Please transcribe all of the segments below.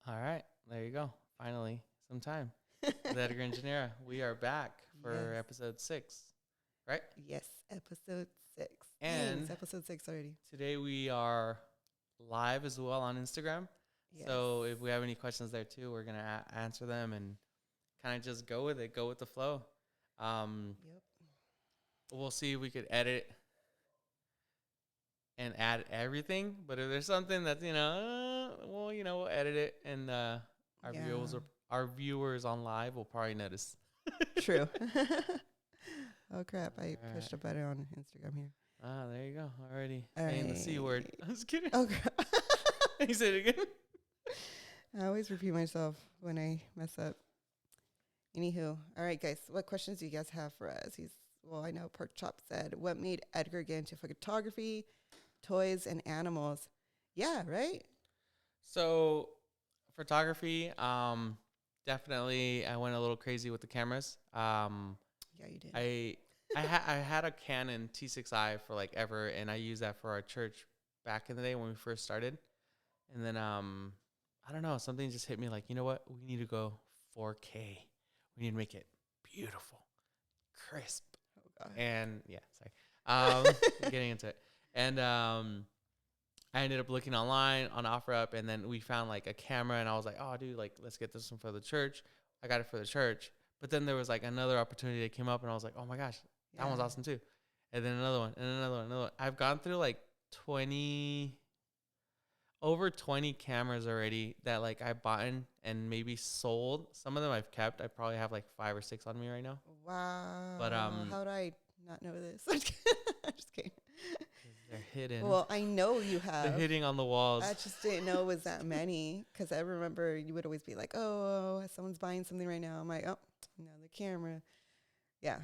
All right, there you go. Finally, some time. With Edgar Engineer, we are back for episode 6, right? Yes, episode 6. And it's episode 6 already. Today we are live as well on Instagram. Yes. So if we have any questions there too, we're gonna answer them and kind of just go with it, go with the flow. We'll see if we could edit and add everything, but if there's something that we'll edit it, and our viewers on live will probably notice. True. Oh crap! I pushed a button on Instagram here. Ah, there you go. Already saying the C word. I was kidding. Oh crap! You said it again. I always repeat myself when I mess up. Anywho, all right, guys. What questions do you guys have for us? I know Pork Chop said, "What made Edgar get into photography, toys, and animals?" Yeah, right. So, photography. Definitely, I went a little crazy with the cameras. Yeah, you did. I had a Canon T6i for like ever, and I used that for our church back in the day when we first started. And then I don't know, something just hit me like, you know what? We need to go 4K. We need to make it beautiful, crisp. Oh God. And yeah, sorry. Getting into it. And I ended up looking online on OfferUp, and then we found like a camera, and I was like, oh dude, like let's get this one for the church. I got it for the church. But then there was like another opportunity that came up, and I was like, oh my gosh, that one's awesome too. And then another one, and another one. I've gone through like over 20 cameras already that like I bought and maybe sold. Some of them I've kept. I probably have like 5 or 6 on me right now. Wow. But how do I not know this? I'm just kidding. They're hidden. Well, I know you have. They're hitting on the walls. I just didn't know it was that many, because I remember you would always be like, oh, someone's buying something right now. I'm like, oh, no, the camera. Yeah.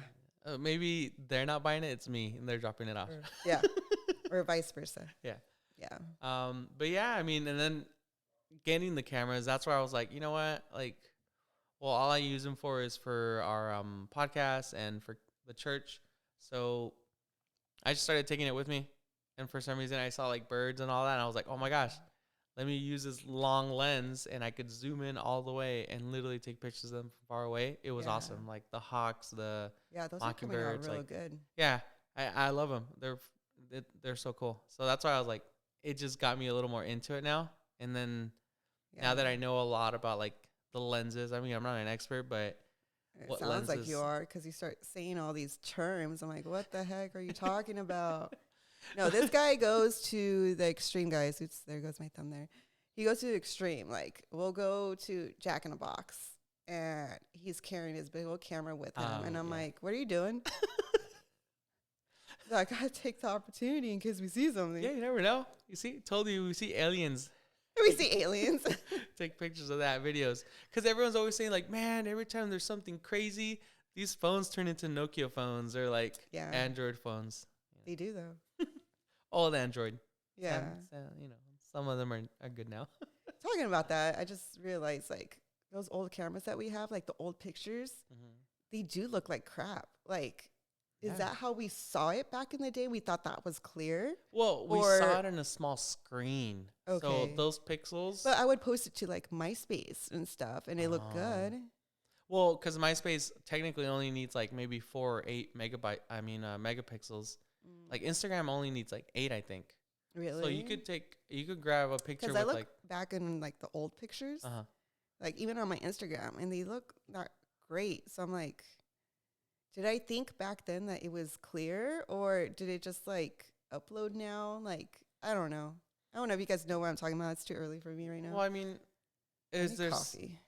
Maybe they're not buying it. It's me, and they're dropping it off. Or vice versa. Yeah. Yeah. But yeah, I mean, and then getting the cameras, that's where I was like, you know what? Like, well, all I use them for is for our podcast and for the church. So I just started taking it with me. And for some reason I saw like birds and all that. And I was like, oh my gosh, let me use this long lens, and I could zoom in all the way and literally take pictures of them from far away. It was awesome. Like the hawks, the those are coming out real good. Yeah. I love them. They're so cool. So that's why I was like, it just got me a little more into it now. And then now that I know a lot about like the lenses, I mean, I'm not an expert, but it sounds like you are, because you start saying all these terms. I'm like, what the heck are you talking about? No, this guy goes to the extreme, guys. Oops, there goes my thumb there. He goes to the extreme. Like, we'll go to Jack in a Box, and he's carrying his big old camera with him. And I'm like, what are you doing? I gotta take the opportunity in case we see something. Yeah, you never know. You see, told you we see aliens. We see aliens. Take pictures of that, videos. Because everyone's always saying like, man, every time there's something crazy, these phones turn into Nokia phones or like Android phones. They do though. Old Android. Yeah. Some of them are good now. Talking about that, I just realized like those old cameras that we have, like the old pictures, they do look like crap. Like, is that how we saw it back in the day? We thought that was clear. Well, we saw it in a small screen. Okay. So those pixels. But I would post it to like MySpace and stuff, and it looked good. Well, because MySpace technically only needs like maybe 4 or 8 megapixels. Like Instagram only needs like 8, I think. Really? So you could grab a picture with I look like back in like the old pictures, like even on my Instagram, and they look not great. So I'm like, did I think back then that it was clear, or did it just like upload now? Like, I don't know. I don't know if you guys know what I'm talking about. It's too early for me right now. Well, I mean, coffee.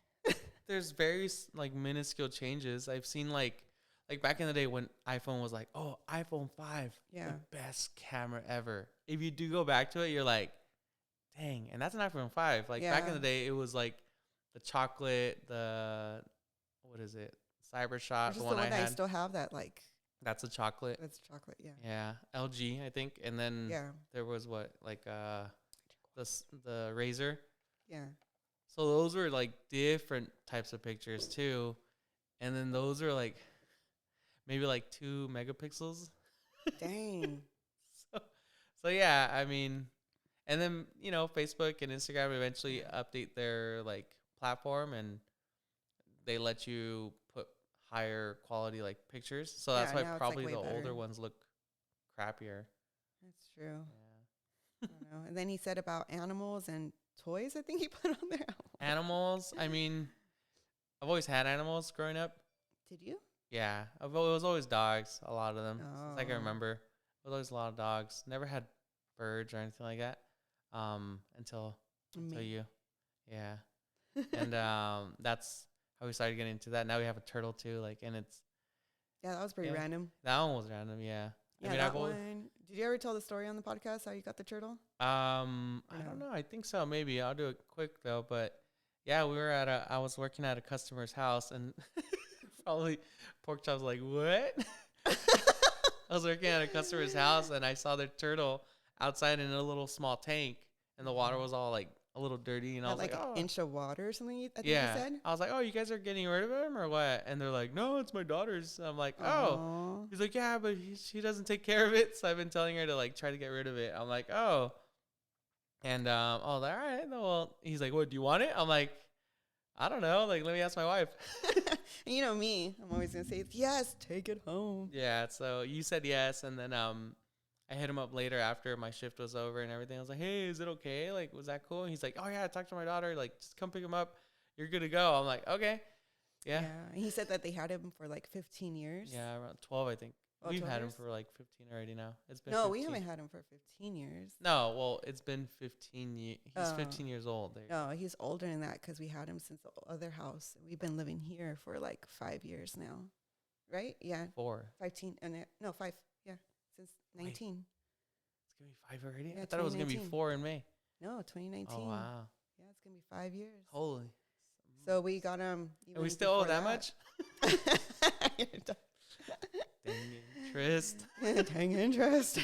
There's various like minuscule changes. I've seen like back in the day when iPhone was like, oh, iPhone 5, the best camera ever. If you do go back to it, you're like, dang. And that's an iPhone 5. Like back in the day, it was like the chocolate, what is it? Cybershot, the one I had. I still have that, like. That's a chocolate. That's chocolate, yeah. Yeah, LG, I think. And then there was what, like the razor. Yeah. So those were like different types of pictures too, and then those are like maybe like 2 megapixels. Dang. so, so yeah, I mean, and then Facebook and Instagram eventually update their like platform, and they let you put higher quality like pictures. So that's why now it's like probably way the better. older ones look crappier. That's true. Yeah. I don't know. And then he said about animals and toys. I think he put on there. Animals. I mean, I've always had animals growing up. Did you? Yeah, it was always dogs. A lot of them. Since I can Oh. remember, it was always a lot of dogs. Never had birds or anything like that. Until you. Yeah. And that's how we started getting into that. Now we have a turtle too. Like, and it's Yeah, that was pretty random. That one was random. Yeah. Yeah, I mean, that one. Did you ever tell the story on the podcast how you got the turtle? I don't know. I think so. Maybe I'll do it quick though. But yeah, I was working at a customer's house, and probably Pork Chop's like, what? I was working at a customer's house, and I saw their turtle outside in a little small tank, and the water was all like a little dirty, and I was like, an oh, inch of water or something. I think yeah. you said. I was like, oh, you guys are getting rid of him or what? And they're like, no, it's my daughter's. I'm like, oh. Aww. He's like, yeah, but she doesn't take care of it, so I've been telling her to like try to get rid of it. I'm like, oh. And I was like, all right, well, he's like, what, do you want it? I'm like, I don't know. Like, let me ask my wife. And you know me, I'm always going to say, yes, take it home. Yeah. So you said yes. And then I hit him up later after my shift was over and everything. I was like, hey, is it okay? Like, was that cool? And he's like, oh, yeah, I talked to my daughter. Like, just come pick him up. You're good to go. I'm like, okay. Yeah. And he said that they had him for like 15 years. Yeah, around 12, I think. Oh, We've 12 had years? him for like 15 already now. It's been No, 15. we haven't had him for 15 years. No, well, it's been 15 years. He's 15 years old. No, he's older than that because we had him since the other house. We've been living here for like 5 years now. Right? Yeah. 4. 15. No, 5. Yeah. Since 19. It's going to be 5 already? Yeah, I thought it was going to be 4 in May. No, 2019. Oh, wow. Yeah, it's going to be 5 years. Holy. So we got him. And we still owe that much? Dang interest. Dang interest.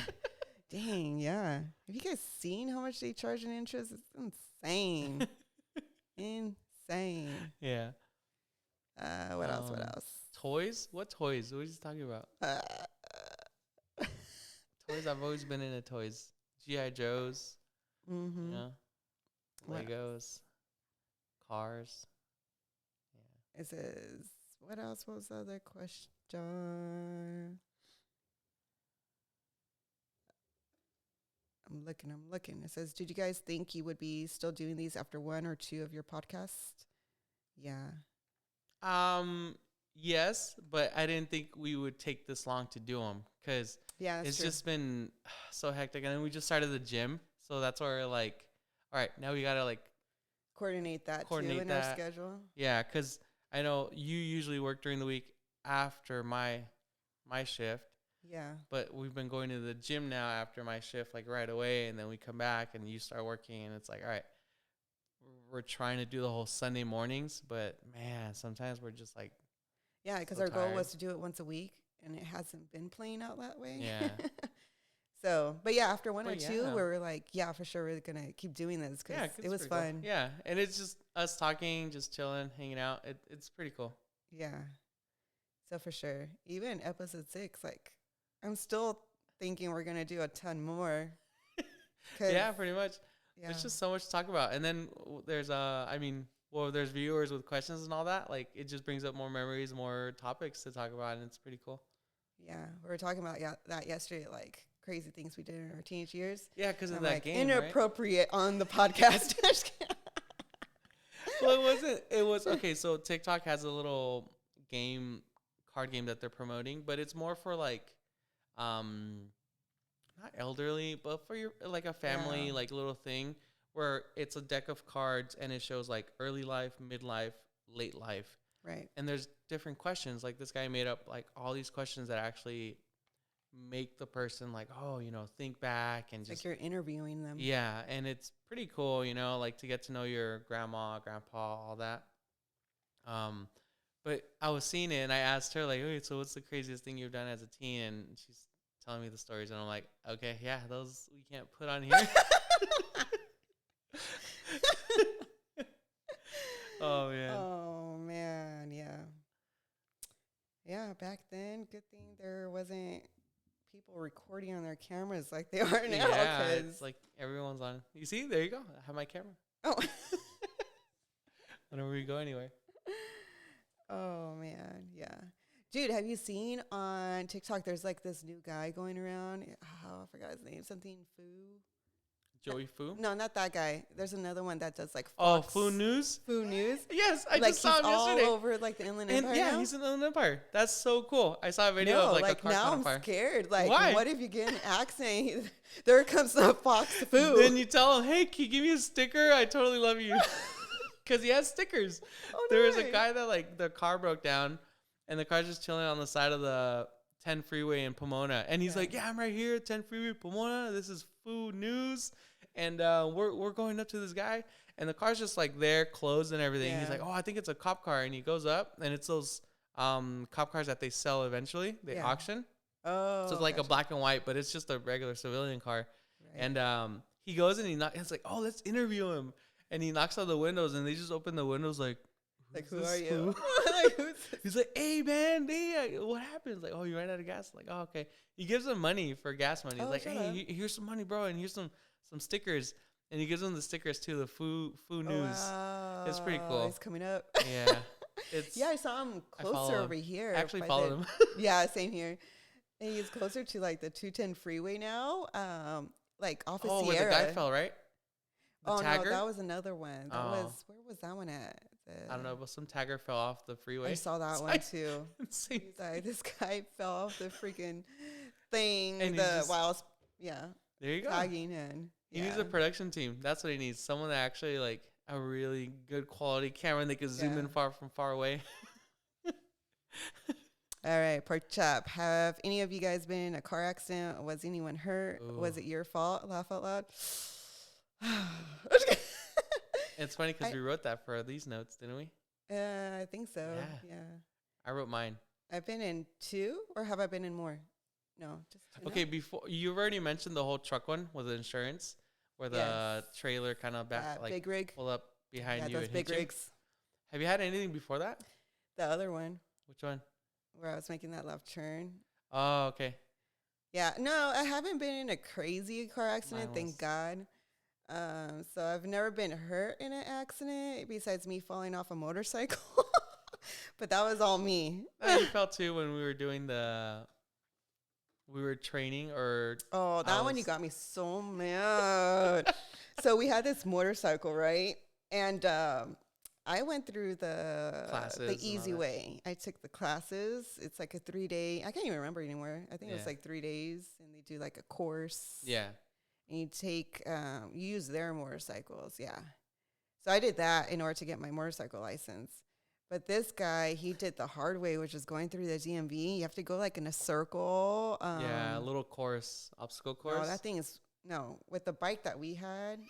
Dang, yeah. Have you guys seen how much they charge in interest? It's insane. Insane. Yeah. What else? What else? Toys? What toys? What are you talking about? Toys. I've always been into toys. G.I. Joes. Mm-hmm. Yeah. Legos. Cars. Yeah. It says, what else was the other question? I'm looking. It says, did you guys think you would be still doing these after 1 or 2 of your podcasts? Yeah. Yes, but I didn't think we would take this long to do them because it's just been so hectic. And then we just started the gym. So that's where we're like, all right, now we got to like coordinate that too in our schedule. Yeah, because I know you usually work during the week after my shift. Yeah. But we've been going to the gym now after my shift, like right away. And then we come back and you start working. And it's like, all right, we're trying to do the whole Sunday mornings. But, man, sometimes we're just like, yeah, because our goal was to do it once a week. And it hasn't been playing out that way. Yeah. So, but yeah, after 1 or 2, we were like, yeah, for sure, we're going to keep doing this because it was fun. Cool. Yeah. And it's just us talking, just chilling, hanging out. It's pretty cool. Yeah. So for sure, even episode 6, like, I'm still thinking we're going to do a ton more. Yeah, pretty much. Yeah. There's just so much to talk about. And then there's, there's viewers with questions and all that. Like, it just brings up more memories, more topics to talk about. And it's pretty cool. Yeah. We were talking about that yesterday, like crazy things we did in our teenage years. Yeah, because of that like, game, inappropriate on the podcast. Well, it was, okay, so TikTok has a little card game that they're promoting, but it's more for like, not elderly, but for your like a family like little thing where it's a deck of cards and it shows like early life, midlife, late life. Right. And there's different questions. Like this guy made up like all these questions that actually make the person like, oh, think back and just like you're interviewing them. Yeah, and it's pretty cool, like to get to know your grandma, grandpa, all that. But I was seeing it and I asked her like, okay, so what's the craziest thing you've done as a teen? And she's telling me the stories and I'm like, okay, yeah, those we can't put on here. our cameras like they are now. Yeah, it's like everyone's on. You see, there you go. I have my camera. Oh. Whenever we go anywhere. Oh man, yeah. Dude, have you seen on TikTok? There's like this new guy going around. Oh, I forgot his name. Something Fu. Joey Fu? No, not that guy. There's another one that does like Fox. Oh, Fu News? Fu News? Yes, I just saw him yesterday. All over like the Inland Empire. Yeah, now? he's in the Inland Empire. That's so cool. I saw a video of like a car now on fire. I'm scared. Like, why? What if you get an accident? There comes the Fox Fu. Then you tell him, hey, can you give me a sticker? I totally love you. Because he has stickers. Oh, there was a guy that like the car broke down and the car's just chilling on the side of the 10 freeway in Pomona. And he's like, yeah, I'm right here, 10 freeway, Pomona. This is Fu News. And we're going up to this guy. And the car's just like there, closed and everything. Yeah. He's like, oh, I think it's a cop car. And he goes up and it's those cop cars that they sell eventually. They auction. Oh. So it's like a black and white, but it's just a regular civilian car. Right. And he goes and it's like, oh, let's interview him. And he knocks on the windows and they just open the windows like who are you? He's like, hey man, what happened? Like, oh, you ran out of gas. Like, oh, okay. He gives them money for gas money. He's like, hey, here's some money, bro, and here's some stickers. And he gives them the stickers too. The Fu News. Wow. It's pretty cool. He's coming up. Yeah. Yeah, I saw him closer over here. I actually followed him. Yeah, same here. And he's closer to like the 210 freeway now. Like off of Sierra. Oh, where the guy fell, right? Tagger? No, that was another one. Where was that one at? I don't know, but some tagger fell off the freeway. I saw that one too. He's like, this guy fell off the freaking thing. And there you go. Tagging in. He needs a production team. That's what he needs. Someone that actually like a really good quality camera and they can zoom in from far away. All right, pork chop. Have any of you guys been in a car accident? Was anyone hurt? Ooh. Was it your fault? Laugh out loud. It's funny because we wrote that for these notes, didn't we? I think so. Yeah. I wrote mine. I've been in 2, or have I been in more? No, just 2. Okay, before you've already mentioned the whole truck one with the insurance, where the trailer kind of back like big rig pull up behind you. Those big rigs. Have you had anything before that? The other one. Which one? Where I was making that left turn. Oh, okay. Yeah, no, I haven't been in a crazy car accident, thank God. So I've never been hurt in an accident besides me falling off a motorcycle. But that was all me. You fell too when we were doing we were training or. Oh, that one you got me so mad. So we had this motorcycle, right? And I went through the easy way. I took the classes. It's like a 3-day. I can't even remember anymore. I think it was like 3 days, and they do like a course. Yeah. And you take, you use their motorcycles. Yeah. So I did that in order to get my motorcycle license. But this guy, he did the hard way, which is going through the DMV. You have to go like in a circle. A little course, obstacle course. No, that thing is, no. With the bike that we had,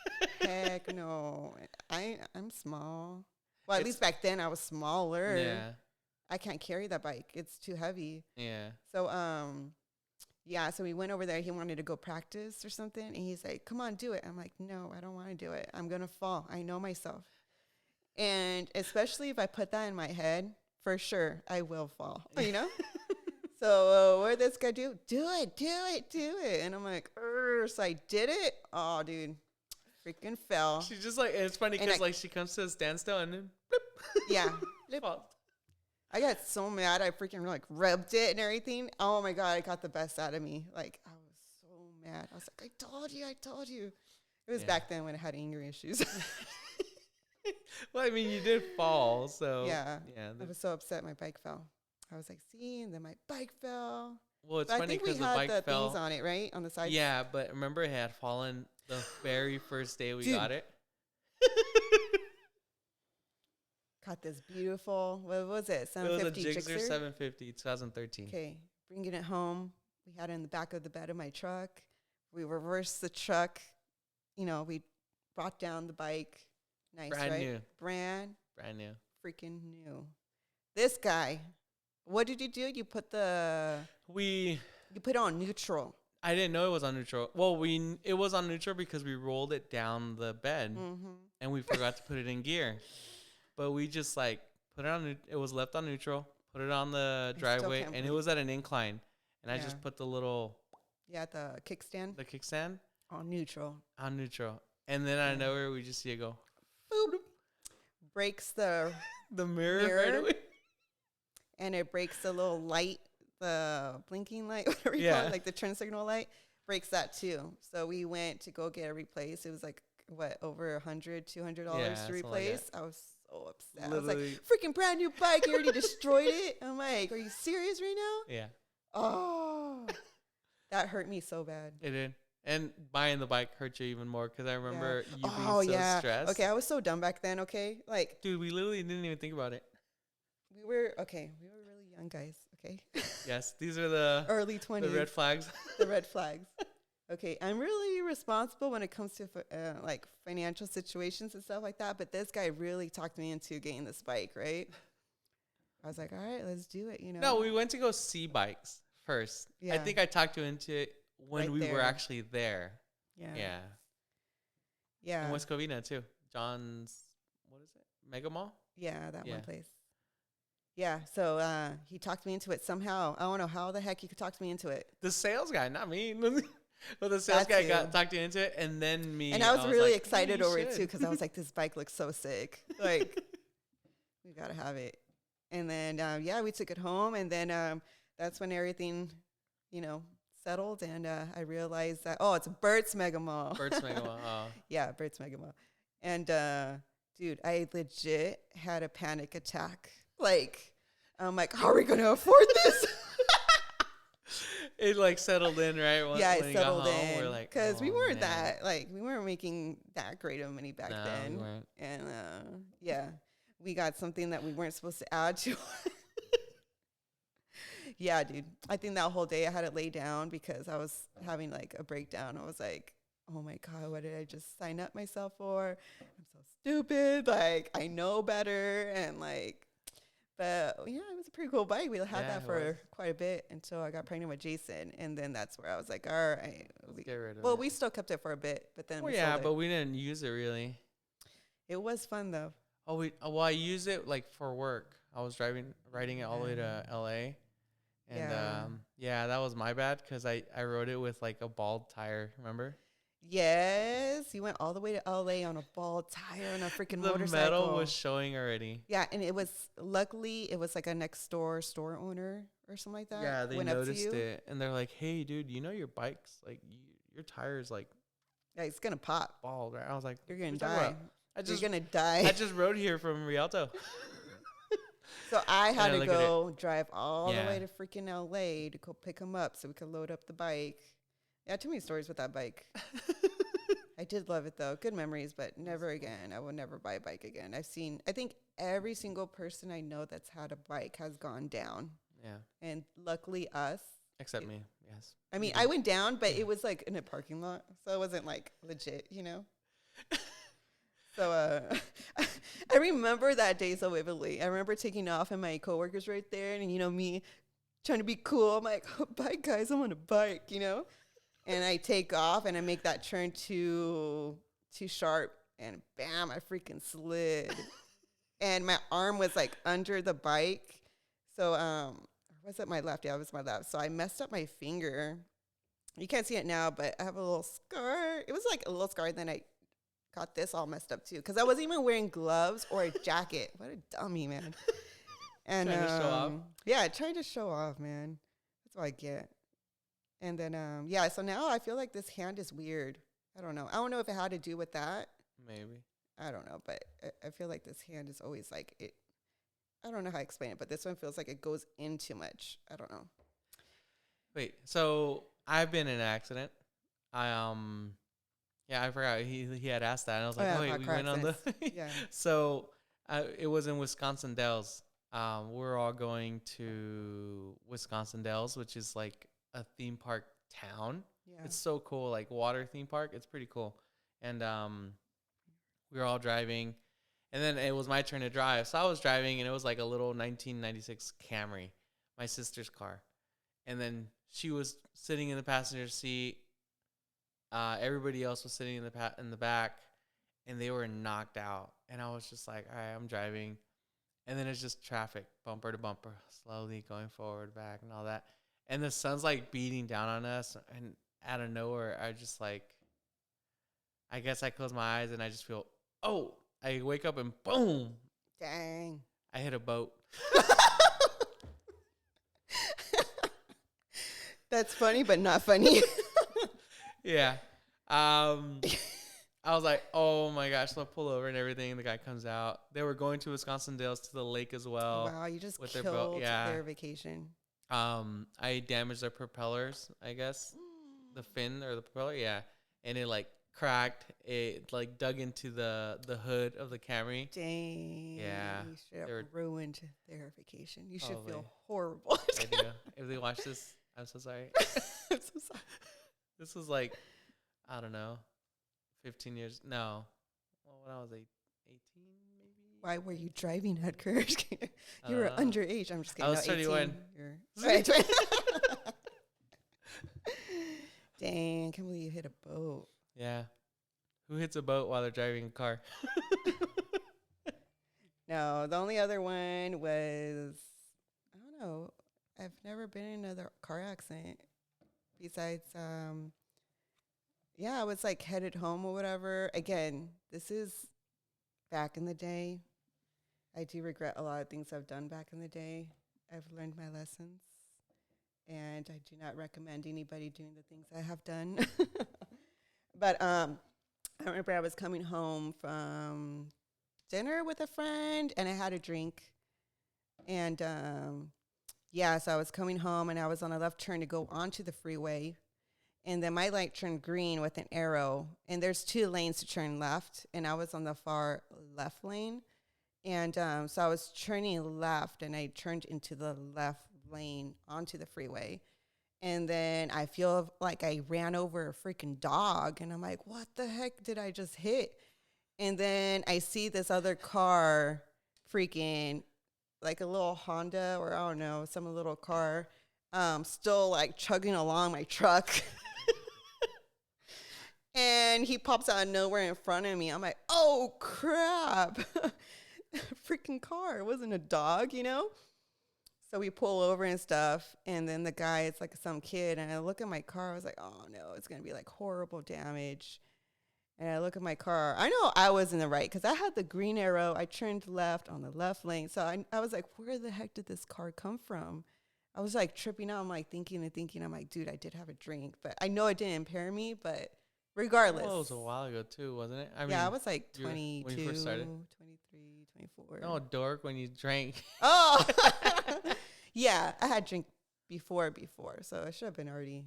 heck no. I'm small. Well, at least back then I was smaller. Yeah. I can't carry that bike. It's too heavy. Yeah. So, so we went over there. He wanted to go practice or something. And he's like, come on, do it. I'm like, no, I don't want to do it. I'm going to fall. I know myself. And especially if I put that in my head, for sure, I will fall, you know? So what did this guy do? Do it. And I'm like, so I did it. Oh, dude, freaking fell. She just like, it's funny because like she comes to a standstill and then bloop. Yeah. I got so mad. I freaking like rubbed it and everything. Oh my God, it got the best out of me. Like I was so mad. I was like, I told you. It was back then when I had anger issues. Well, I mean, you did fall, so yeah. I was so upset my bike fell. I was like, see, and then my bike fell. Well, it's funny because the bike fell. Things on it, right, on the side. Yeah, but remember it had fallen the very first day we got it. Got this beautiful. What was it? 750 it was a Gixxer 750, 2013. Okay, bringing it home. We had it in the back of the bed of my truck. We reversed the truck. You know, we brought down the bike. Nice, brand new. Brand new. Freaking new. This guy, what did you do? You put you put it on neutral. I didn't know it was on neutral. Well, it was on neutral because we rolled it down the bed and we forgot to put it in gear. But we just like put it on. It was left on neutral. Put it on the driveway, and it was at an incline. And I just put the little Yeah, at the kickstand. The kickstand. On neutral. On neutral. And then out of nowhere, we just see it go. Boop. Breaks the the mirror right away. And it breaks the little light, the blinking light, whatever you call it, like the turn signal light, breaks that too. So we went to go get it replaced. It was like, what, over $100, $200 to replace? Like I was so upset. Literally. I was like, freaking brand new bike. You already destroyed it. I'm like, are you serious right now? Yeah. Oh, that hurt me so bad. It did. And buying the bike hurt you even more because I remember you being so stressed. Okay, I was so dumb back then, okay? Like, dude, we literally didn't even think about it. We were really young guys, okay? Yes, these are the early 20s. The red flags. The red flags. Okay, I'm really responsible when it comes to like financial situations and stuff like that, but this guy really talked me into getting this bike, right? I was like, all right, let's do it, you know? No, we went to go see bikes first. Yeah. I think I talked you into it when we were actually there. Yeah. Yeah. Yeah. In West Covina, too. John's, what is it? Mega Mall? Yeah, that one place. Yeah, so he talked me into it somehow. I don't know how the heck he could talk me into it. The sales guy, not me. But the sales guy talked you into it, and then me. And I was really like, excited over it, too, because I was like, this bike looks so sick. Like, we got to have it. And then, we took it home, and then that's when everything, settled, and I realized that, it's Bert's Mega Mall. Bert's Mega Mall, oh. Yeah, Bert's Mega Mall. And, dude, I legit had a panic attack. Like, I'm like, how are we going to afford this? It like settled in, right? When it settled in. We're like, because we weren't we weren't making that great of money back then. We weren't. And we got something that we weren't supposed to add to. Yeah, dude. I think that whole day I had to lay down because I was having like a breakdown. I was like, oh my God, what did I just sign up myself for? I'm so stupid. Like, I know better. And like, but yeah, it was a pretty cool bike. We had that for quite a bit until I got pregnant with Jason, and then that's where I was like, all right, get rid of it. We still kept it for a bit, but then but we didn't use it really. It was fun though. I used it like for work. I was riding it all the way to LA, and that was my bad because I rode it with like a bald tire. Remember? Yes, you went all the way to LA on a bald tire on a freaking motorcycle. The metal was showing already. Yeah, and it was like a next door store owner or something like that. Yeah, they noticed it, and they're like, "Hey, dude, your bike's like your tire's like, it's gonna pop bald." Right? I was like, "You're gonna die. You're gonna die." I just rode here from Rialto. So I had to go drive all the way to freaking LA to go pick him up so we could load up the bike. Yeah, too many stories with that bike. I did love it, though. Good memories, but never again. I will never buy a bike again. I think every single person I know that's had a bike has gone down. Yeah. And luckily us. Except me, yes. I mean, I went down, but it was like in a parking lot. So it wasn't like legit, So I remember that day so vividly. I remember taking off and my coworkers right there. And, me trying to be cool. I'm like, bye, guys. I'm on a bike, And I take off and I make that turn too sharp, and bam, I freaking slid. And my arm was like under the bike. So was it my left? Yeah, it was my left. So I messed up my finger. You can't see it now, but I have a little scar. It was like a little scar, and then I got this all messed up too. Because I wasn't even wearing gloves or a jacket. What a dummy, man. And trying to show off. Yeah, trying to show off, man. That's what I get. And then, so now I feel like this hand is weird. I don't know. I don't know if it had to do with that. Maybe. I don't know, but I feel like this hand is always like it. I don't know how to explain it, but this one feels like it goes in too much. I don't know. Wait, so I've been in an accident. I forgot he had asked that, and I was like, wait, we went on the. Yeah. So it was in Wisconsin Dells. We're all going to Wisconsin Dells, which is like a theme park town. Yeah. It's so cool, like water theme park. It's pretty cool. And we were all driving, and then it was my turn to drive. So I was driving, and it was like a little 1996 Camry, my sister's car. And then she was sitting in the passenger seat. Everybody else was sitting in the back, and they were knocked out. And I was just like, all right, I'm driving. And then it's just traffic, bumper to bumper, slowly going forward, back, and all that. and the sun's like beating down on us, and out of nowhere, I guess I close my eyes and I just feel, oh, I wake up and boom, Dang. I hit a boat. That's funny, but not funny. Yeah. I was like, oh my gosh, so I pull over and everything. And the guy comes out. They were going to Wisconsin Dells to the lake as well. Wow, you just with killed their boat. Yeah. their vacation. I damaged their propellers, I guess. The fin or the propeller, yeah. And it like cracked. It like dug into the hood of the Camry. Dang. Yeah. You should have ruined their vacation. You should feel horrible. I do. If they watch this, I'm so sorry. I'm so sorry. This was like, I don't know, 15 years. No. Well, when I was 18, maybe. Why were you driving, Edgar? You were underage. I'm just kidding. I was 31. Right. Dang, I can't believe you hit a boat. Yeah. Who hits a boat while they're driving a car? No, the only other one was, I don't know. I've never been in another car accident. Besides, I was like headed home or whatever. Again, this is back in the day. I do regret a lot of things I've done back in the day. I've learned my lessons, and I do not recommend anybody doing the things I have done. But I remember I was coming home from dinner with a friend, and I had a drink. And so I was coming home, and I was on a left turn to go onto the freeway. And then my light turned green with an arrow. And there's 2 lanes to turn left, and I was on the far left lane. And so I was turning left, and I turned into the left lane onto the freeway. And then I feel like I ran over a freaking dog, and I'm like, what the heck did I just hit? And then I see this other car, freaking like a little Honda, or I don't know, some little car, still like chugging along my truck. And he pops out of nowhere in front of me. I'm like, oh crap. Freaking car. It wasn't a dog, you know? So we pull over and stuff, and then the guy, it's like some kid, and I look at my car. I was like, oh no, it's going to be like horrible damage. And I look at my car. I know I was in the right because I had the green arrow. I turned left on the left lane. So I was like, where the heck did this car come from? I was like tripping out. I'm like thinking. I'm like, dude, I did have a drink, but I know it didn't impair me, but regardless. Well, it was a while ago too, wasn't it? I mean, I was like 22, when you first started? 23, 24. No, dork, when you drank. Oh, yeah, I had drink before, so I should have been already.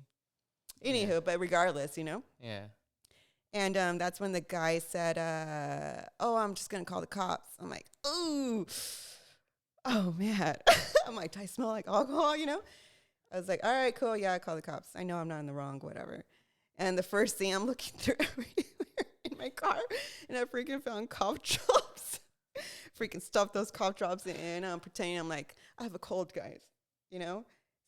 Anywho, but regardless, you know? Yeah. And that's when the guy said, oh, I'm just going to call the cops. I'm like, ooh, oh, man. I'm like, do I smell like alcohol, you know? I was like, all right, cool. Yeah, I call the cops. I know I'm not in the wrong, whatever. And the first thing, I'm looking through everywhere in my car, and I freaking found cough drops. Freaking stuffed those cough drops in. I'm pretending I'm like, I have a cold, guys, you know?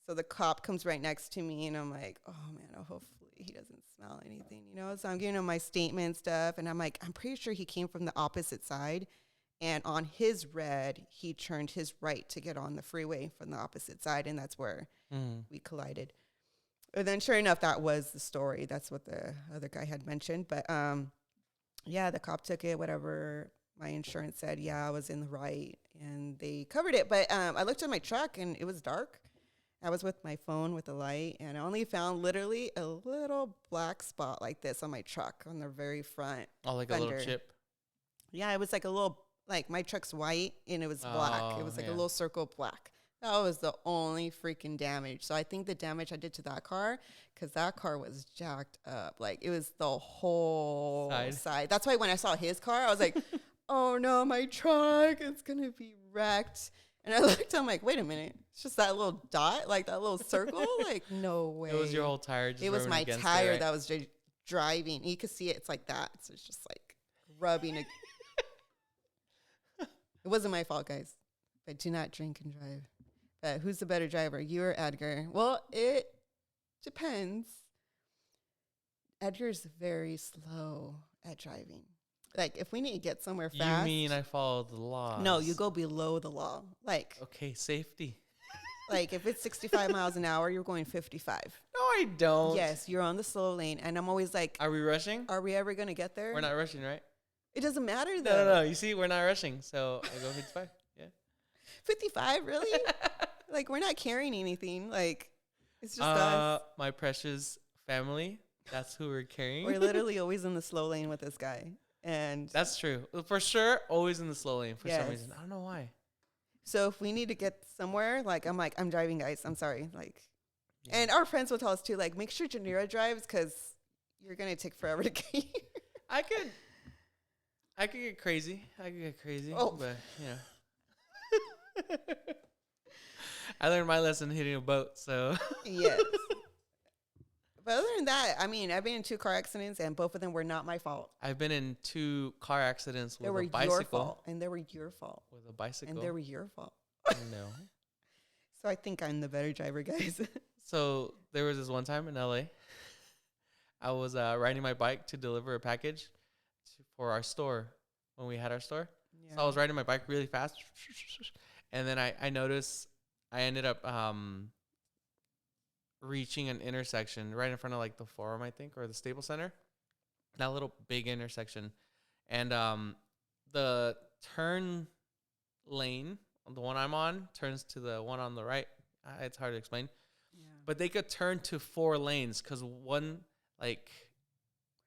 So the cop comes right next to me, and I'm like, oh, man, hopefully he doesn't smell anything, you know? So I'm giving him my statement stuff, and I'm like, I'm pretty sure he came from the opposite side. And on his red, he turned his right to get on the freeway from the opposite side, and that's where we collided. And then sure enough, that was the story. That's what the other guy had mentioned. But, the cop took it, whatever. My insurance said, yeah, I was in the right, and they covered it. But I looked at my truck, and it was dark. I was with my phone with a light, and I only found literally a little black spot like this on my truck on the very front. Oh, like fender. A little chip? Yeah, it was like a little, like my truck's white, and it was black. It was like a little circle black. That was the only freaking damage. So I think the damage I did to that car, because that car was jacked up. Like, it was the whole side. That's why when I saw his car, I was like, oh, no, my truck is going to be wrecked. And I looked, I'm like, wait a minute. It's just that little dot, like that little circle? Like, no way. It was your whole tire just It was my tire that was driving. You could see it. It's like that. So it's just like rubbing. It wasn't my fault, guys. But do not drink and drive. But who's the better driver, you or Edgar? Well, it depends. Edgar's very slow at driving. Like, if we need to get somewhere fast. You mean I follow the law? No, you go below the law. Like. Okay, safety. Like if it's 65 miles an hour, you're going 55. No, I don't. Yes, you're on the slow lane. And I'm always like, Are we rushing? are we ever going to get there? We're not rushing, right? It doesn't matter No, though. no. You see, we're not rushing. So I go 55. Yeah. 55, really? Like we're not carrying anything. Like it's just us. My precious family. That's who we're carrying. We're literally always in the slow lane with this guy. And that's true. For sure, always in the slow lane for some reason. I don't know why. So if we need to get somewhere, I'm driving, guys. I'm sorry. And our friends will tell us too, make sure Janira drives because you're going to take forever to get here. I could get crazy. Oh. But, I learned my lesson hitting a boat, so. Yes. But other than that, I mean, I've been in 2 car accidents, and both of them were not my fault. I've been in 2 car accidents with a bicycle. They were your fault, and they were your fault. With a bicycle. And they were your fault. No. So I think I'm the better driver, guys. So there was this one time in LA. I was riding my bike to deliver a package for our store when we had our store. Yeah. So I was riding my bike really fast. And then I noticed I ended up reaching an intersection right in front of the Forum, I think, or the Staples Center. That little big intersection. And the turn lane, the one I'm on, turns to the one on the right. It's hard to explain. Yeah. But they could turn to 4 lanes because one, Wait,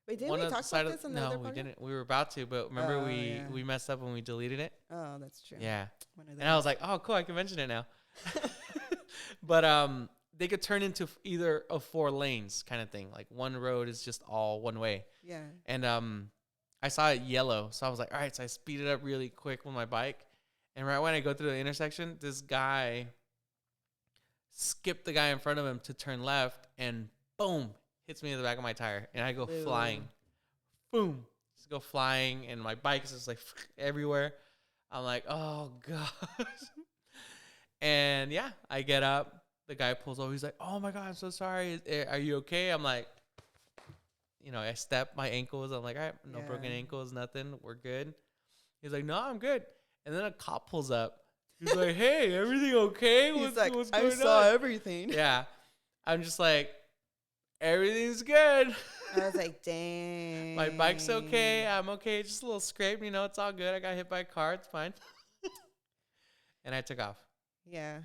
didn't we talk about this in the other No, we didn't. We were about to, but remember we messed up when we deleted it? Oh, that's true. Yeah. And I was like, oh, cool, I can mention it now. But they could turn into either of 4 lanes kind of thing. Like one road is just all one way. Yeah. And I saw it yellow. So I was like, all right. So I speeded up really quick with my bike. And right when I go through the intersection, this guy skipped the guy in front of him to turn left. And boom, hits me in the back of my tire. And I go flying. Boom. Just go flying. And my bike is just everywhere. I'm like, oh, gosh. And yeah, I get up. The guy pulls over. He's like, oh, my God, I'm so sorry. Are you okay? I'm like, I step my ankles. I'm like, all right, no broken ankles, nothing. We're good. He's like, no, I'm good. And then a cop pulls up. He's like, hey, everything okay? What's going on? I saw everything. Yeah. I'm just like, everything's good. I was like, dang. My bike's okay. I'm okay. Just a little scrape. It's all good. I got hit by a car. It's fine. And I took off. Yeah.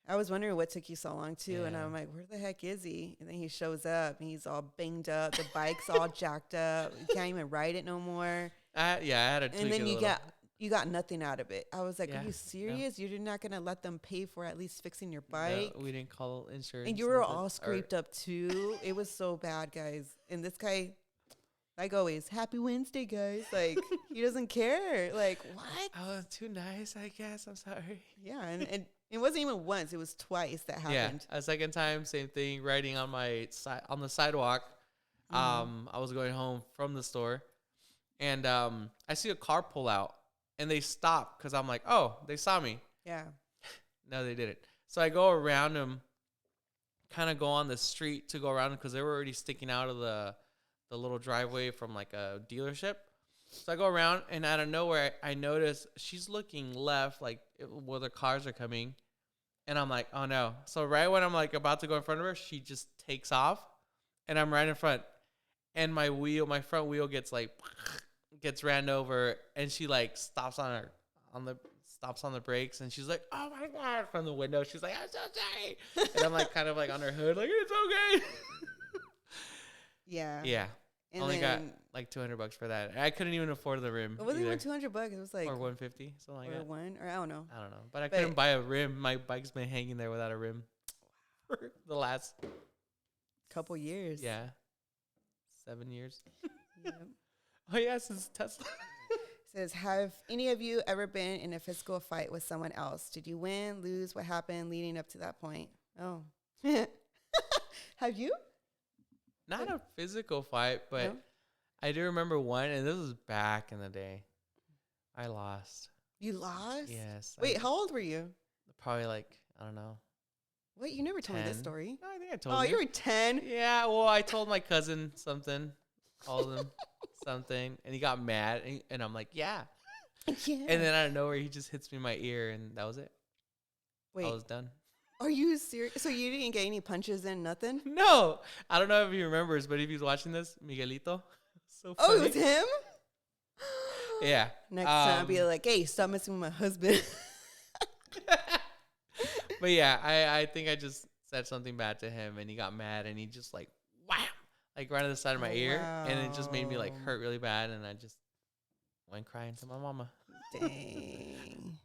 I was wondering what took you so long, too. Yeah. And I'm like, where the heck is he? And then he shows up, and he's all banged up. The bike's all jacked up. You can't even ride it no more. I had to tweak and then it you got nothing out of it. I was like, yeah. Are you serious? No. You're not going to let them pay for at least fixing your bike? No, we didn't call insurance. And you were all scraped up, too. It was so bad, guys. And this guy, like always, happy Wednesday, guys. He doesn't care. What? Oh, too nice, I guess. I'm sorry. Yeah, and it wasn't even once. It was twice that happened. Yeah, a second time, same thing. Riding on on the sidewalk. I was going home from the store, and I see a car pull out, and they stop because I'm like, oh, they saw me. Yeah. No, they didn't. So I go around them, kind of go on the street to go around them because they were already sticking out of the little driveway from a dealership. So I go around, and out of nowhere, I notice she's looking left, where the cars are coming. And I'm like, oh, no. So right when I'm, about to go in front of her, she just takes off, and I'm right in front. And my front wheel gets ran over, and she, stops on the brakes, and she's like, oh, my God, from the window. She's like, I'm so sorry. And I'm, kind of, on her hood, it's okay. Yeah. Yeah. And only got $200 for that. I couldn't even afford the rim. It wasn't even $200. It was or $150, something like that. Or I don't know. But I couldn't buy a rim. My bike's been hanging there without a rim for the last couple years. Yeah, 7 years. Yep. Oh yeah, since Tesla. It says, have any of you ever been in a physical fight with someone else? Did you win, lose? What happened leading up to that point? Oh, have you? Not a physical fight, but no? I do remember one, and this was back in the day. I lost. You lost? Yes. Wait, how old were you? Probably I don't know. Wait, you never told me this story. No, I think I told you. Oh, you were 10? Yeah, well, I told my cousin something, called him something, and he got mad, and I'm like, yeah. Yeah. And then out of nowhere, he just hits me in my ear, and that was it. Wait. I was done. Are you serious? So you didn't get any punches in, nothing? No, I don't know if he remembers, but if he's watching this, Miguelito. So funny. Oh, it was him? Yeah. Next time I'll be like, hey, stop messing with my husband. But yeah, I think I just said something bad to him and he got mad and he just like, wham, like right on the side of my ear. Wow. And it just made me like hurt really bad. And I just went crying to my mama. Dang.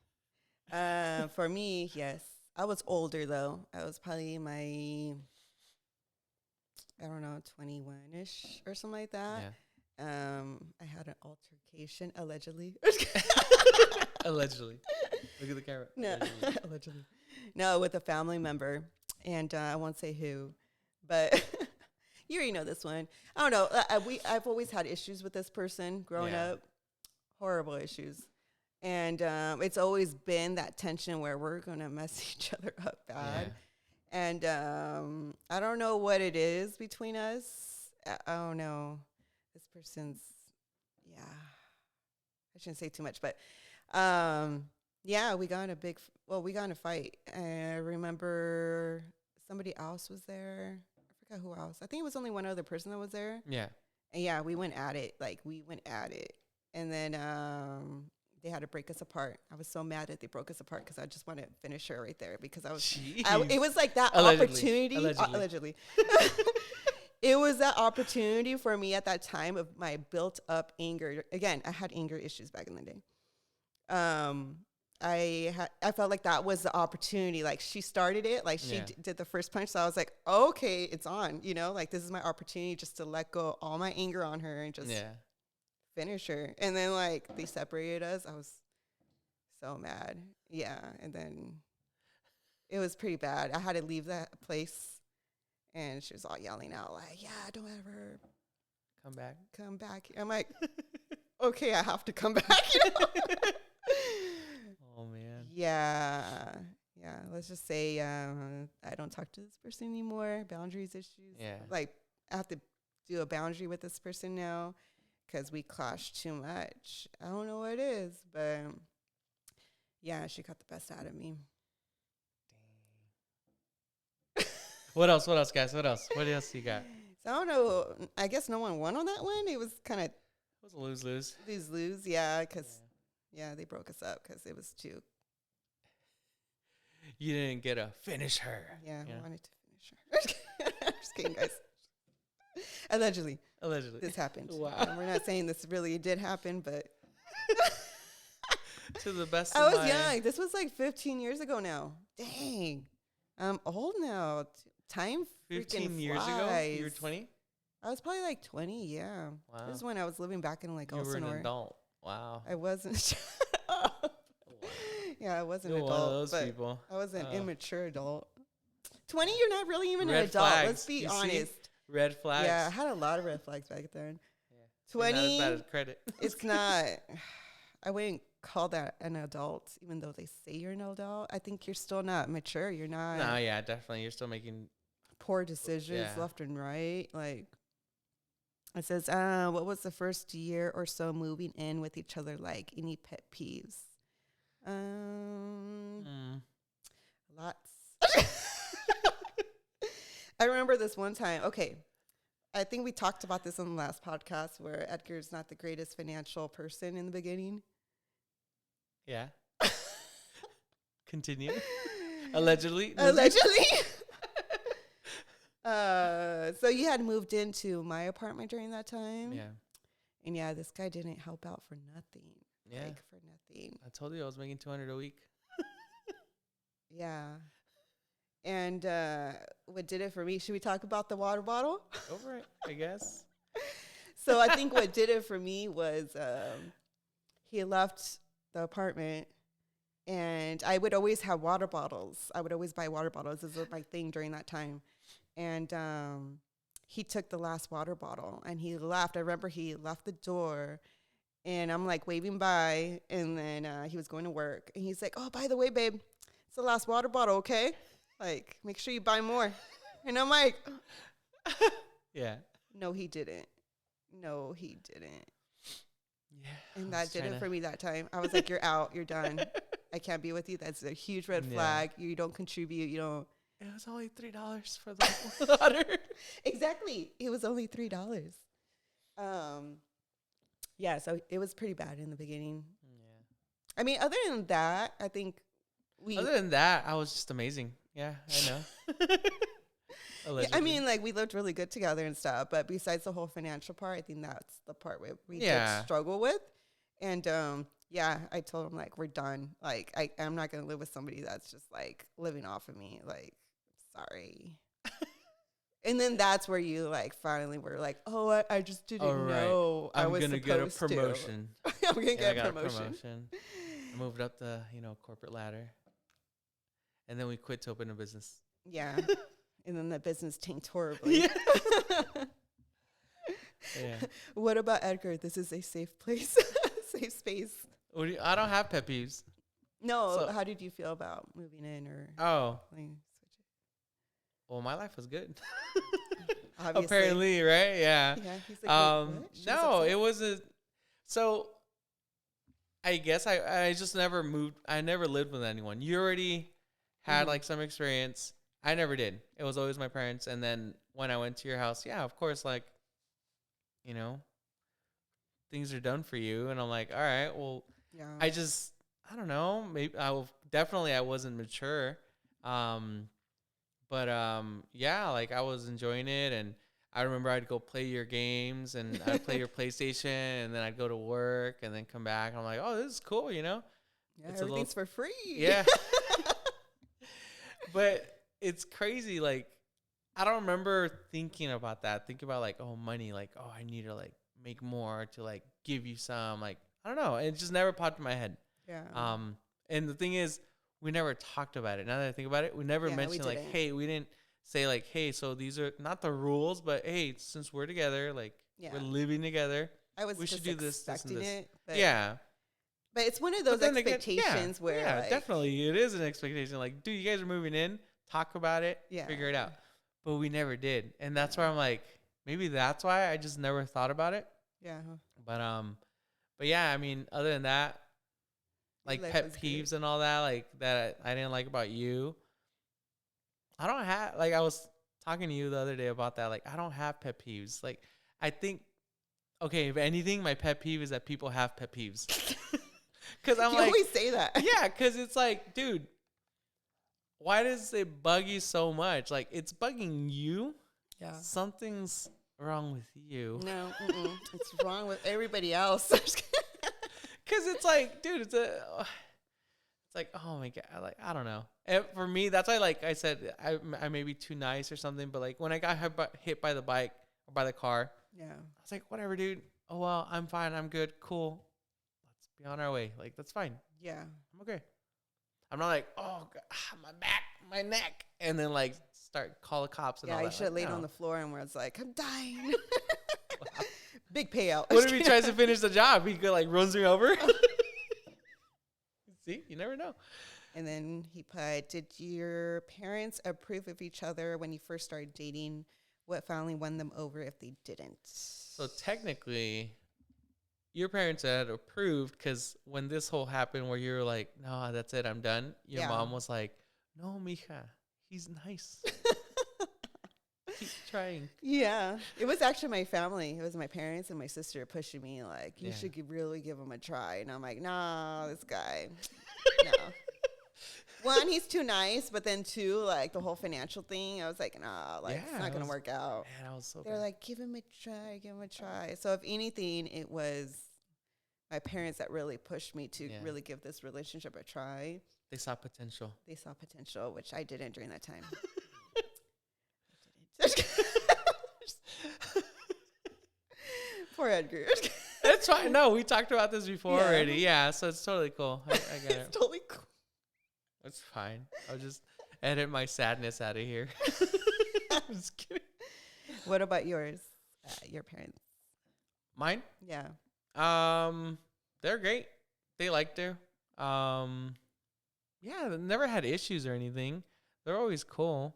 For me, yes. I was older though. I was probably my, I don't know, 21-ish or something like that. Yeah. I had an altercation, allegedly. Allegedly. Look at the camera. No, allegedly. No, with a family member. And I won't say who, but you already know this one. I don't know. I've always had issues with this person growing up. Horrible issues. And it's always been that tension where we're going to mess each other up bad. Yeah. And I don't know what it is between us. I don't know. This person's, yeah. I shouldn't say too much, but yeah, we got in a fight. And I remember somebody else was there. I forgot who else. I think it was only one other person that was there. Yeah. And yeah, we went at it. And then they had to break us apart. I was so mad that they broke us apart because I just wanted to finish her right there because it was like that opportunity. Allegedly. It was that opportunity for me at that time of my built up anger. Again, I had anger issues back in the day. I felt like that was the opportunity. Like she started it, like she did the first punch. So I was like, okay, it's on, like this is my opportunity just to let go all my anger on her and just finish her. And then like they separated us. I was so mad. Yeah. And then it was pretty bad. I had to leave that place and she was all yelling out like, yeah, don't ever come back. I'm like, okay, I have to come back. Oh man. Yeah. Let's just say I don't talk to this person anymore. Boundaries issues. Yeah. Like I have to do a boundary with this person now because we clash too much. I don't know what it is, but yeah, she got the best out of me. Dang. What else, guys? What else you got? So I don't know. I guess no one won on that one. It was kind of. It was a lose-lose. Lose, yeah, because. Yeah, they broke us up because it was too. You didn't get to finish her. Yeah, I wanted to finish her. Just kidding, guys. Allegedly. This happened. Wow. And we're not saying this really did happen, but. To the best I was young. This was like 15 years ago now. Dang. I'm old now. Time 15 years ago? You were 20? I was probably like 20, yeah. Wow. This is when I was living back in like Elsinore. You were an adult. Wow. I wasn't. Wow. Yeah, I was an adult. One of those people. I was an immature adult. 20, you're not really even an adult. Flags. Let's be honest. Red flags. Yeah, I had a lot of red flags back then. Yeah. 20. Not as bad as credit. It's not. I wouldn't call that an adult, even though they say you're an adult. I think you're still not mature. You're not. No, yeah, definitely. You're still making poor decisions left and right. Like. It says, what was the first year or so moving in with each other like? Any pet peeves? Lots. I remember this one time. Okay. I think we talked about this on the last podcast where Edgar's not the greatest financial person in the beginning. Yeah. Continue. Allegedly. So you had moved into my apartment during that time. Yeah. And yeah, this guy didn't help out for nothing. Yeah. Like for nothing. I told you I was making $200 a week. Yeah. And what did it for me? Should we talk about the water bottle? Over it, I guess. So I think what did it for me was he left the apartment and I would always have water bottles. I would always buy water bottles. This was my thing during that time. And he took the last water bottle and he left. I remember he left the door and I'm like waving by and then he was going to work. And he's like, oh, by the way, babe, it's the last water bottle, okay? Like, make sure you buy more. And I'm like, yeah. No, he didn't. Yeah. And that did it for me that time. I was like, you're out. You're done. I can't be with you. That's a huge red flag. You don't contribute. You don't. It was only $3 for the water. Exactly. It was only $3. Yeah, so it was pretty bad in the beginning. Yeah. I mean, other than that, I think Other than that, I was just amazing. Yeah, I know. Yeah, I mean, like, we lived really good together and stuff, but besides the whole financial part, I think that's the part where we did struggle with. And yeah, I told him, like, we're done. Like, I'm not gonna live with somebody that's just like living off of me. Like, sorry. And then that's where you like finally were like, oh, I just didn't know I was gonna get a supposed promotion. I'm gonna get a promotion. I moved up the corporate ladder, and then we quit to open a business. Yeah. And then the business tanked horribly. Yeah. What about Edgar? This is a safe place, safe space. I don't have pet peeves. No. So, how did you feel about moving in or? Like, well, my life was good. Apparently, right? Yeah. Yeah. He's like, no, it wasn't. So, I guess I just never moved. I never lived with anyone. You already had like some experience. I never did. It was always my parents. And then when I went to your house, yeah, of course, like, things are done for you. And I'm like, all right, well, I don't know. Maybe I wasn't mature. But yeah, like I was enjoying it. And I remember I'd go play your games and I'd play your PlayStation and then I'd go to work and then come back. And I'm like, oh, this is cool, Yeah, everything's for free. Yeah. But it's crazy. Like, I don't remember thinking about that. Thinking about like, oh, money. Like, oh, I need to like make more to like give you some. Like, I don't know. It just never popped in my head. Yeah. And the thing is, we never talked about it. Now that I think about it, we never mentioned like, hey, we didn't say like, hey, so these are not the rules, but hey, since we're together, like we're living together, we should do this, this, and this. Yeah. But it's one of those expectations where like, definitely it is an expectation. Like, dude, you guys are moving in, talk about it, figure it out. But we never did. And that's why I'm like, maybe that's why I just never thought about it. Yeah. But yeah, I mean, other than that, like pet peeves and all that, like that I didn't like about you. I don't have, like, I was talking to you the other day about that. Like, I don't have pet peeves. Like, I think, okay, if anything, my pet peeve is that people have pet peeves. Because I'm like, you always say that. Yeah, because it's like, dude, why does it bug you so much? Like, it's bugging you. Yeah. Something's wrong with you. No, it's wrong with everybody else. Because it's like, dude, it's like, oh my God, like, I don't know. And for me, that's why, like I said, I may be too nice or something, but like when I got hit by the bike or by the car, I was like, whatever, dude. Oh, well, I'm fine. I'm good. Cool. Let's be on our way. Like, that's fine. Yeah. I'm okay. I'm not like, oh, God, my back, my neck. And then like call the cops and all that. Yeah, you should have laid on the floor and where it's like, I'm dying. Wow. Big payout. What if he tries to finish the job? He could like runs me over. See, you never know. And then he put, did your parents approve of each other when you first started dating? What finally won them over if they didn't? So technically, your parents had approved because when this whole happened where you were like, no, that's it, I'm done. Your mom was like, no, mija, he's nice. Keep trying. Yeah. It was actually my family. It was my parents and my sister pushing me like, you should really give him a try. And I'm like, nah, this guy, no. One, he's too nice, but then two, like the whole financial thing, I was like, nah, like it's not gonna work out. Man, I was so They're like, give him a try. So if anything, it was my parents that really pushed me to really give this relationship a try. They saw potential. Which I didn't during that time. Poor Edgar. That's fine. No, we talked about this before already. Yeah, so it's totally cool. I get it. It's totally cool. It's fine. I'll just edit my sadness out of here. I'm just kidding. What about yours? Your parents? Mine? Yeah. They're great. They liked her. Yeah, they never had issues or anything. They're always cool.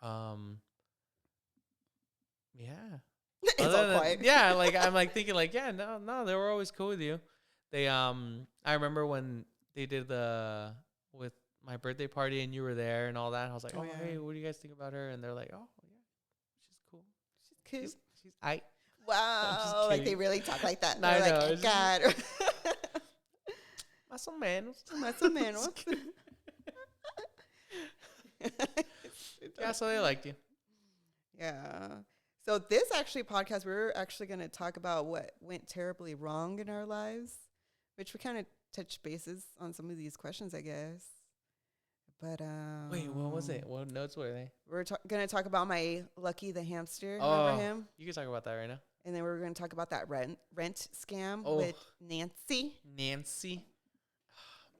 Yeah. It's all quiet. Yeah, like I'm like thinking like, yeah, no, they were always cool with you. They I remember when they did the with my birthday party and you were there and all that. I was like, oh, yeah. hey, what do you guys think about her? And they're like, oh, yeah, she's cool. She's cute. She's I. Wow. Like they really talk like that. I They're know. like, God. Más o menos. Más o menos. Yeah, so they liked you. Yeah. So this actually podcast, we're actually going to talk about what went terribly wrong in our lives, which we kind of touched bases on some of these questions, I guess. But wait, what was it? What notes were they? We're going to talk about my Lucky the hamster. Remember him? You can talk about that right now. And then we're going to talk about that rent scam with Nancy.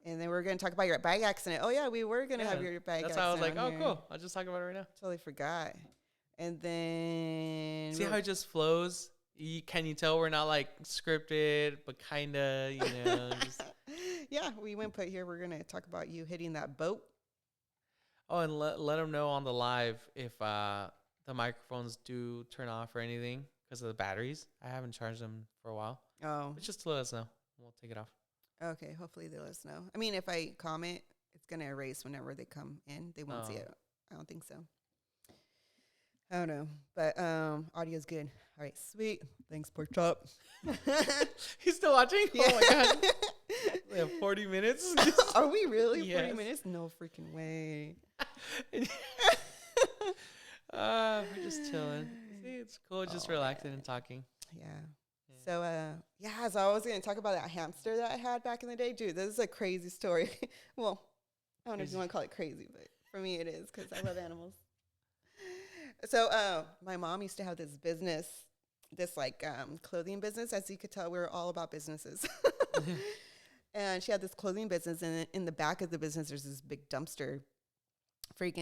And then we're going to talk about your bag accident. Oh, yeah, we were going to have your bag accident. That's why I was like, oh, cool. I'll just talk about it right now. Totally forgot. And then... See how it just flows? Can you tell we're not, like, scripted, but kind of, just... Yeah, we went put here. We're going to talk about you hitting that boat. Oh, and let them know on the live if the microphones do turn off or anything because of the batteries. I haven't charged them for a while. Oh. But just to let us know. We'll take it off. Okay, hopefully they'll let us know. I mean, if I comment, it's going to erase whenever they come in. They won't see it. I don't think so. I don't know. But audio's good. All right, sweet. Thanks, Pork Chop. He's still watching? Yeah. Oh, my God. We have 40 minutes. Are we really? Yes. 40 minutes? No freaking way. We're just chilling. See, it's cool just relaxing and talking. Yeah. So, so I was going to talk about that hamster that I had back in the day. Dude, this is a crazy story. Well, I don't know if you want to call it crazy, but for me it is because I love animals. So, my mom used to have this business, clothing business. As you could tell, we were all about businesses. And she had this clothing business, and in the back of the business, there's this big dumpster.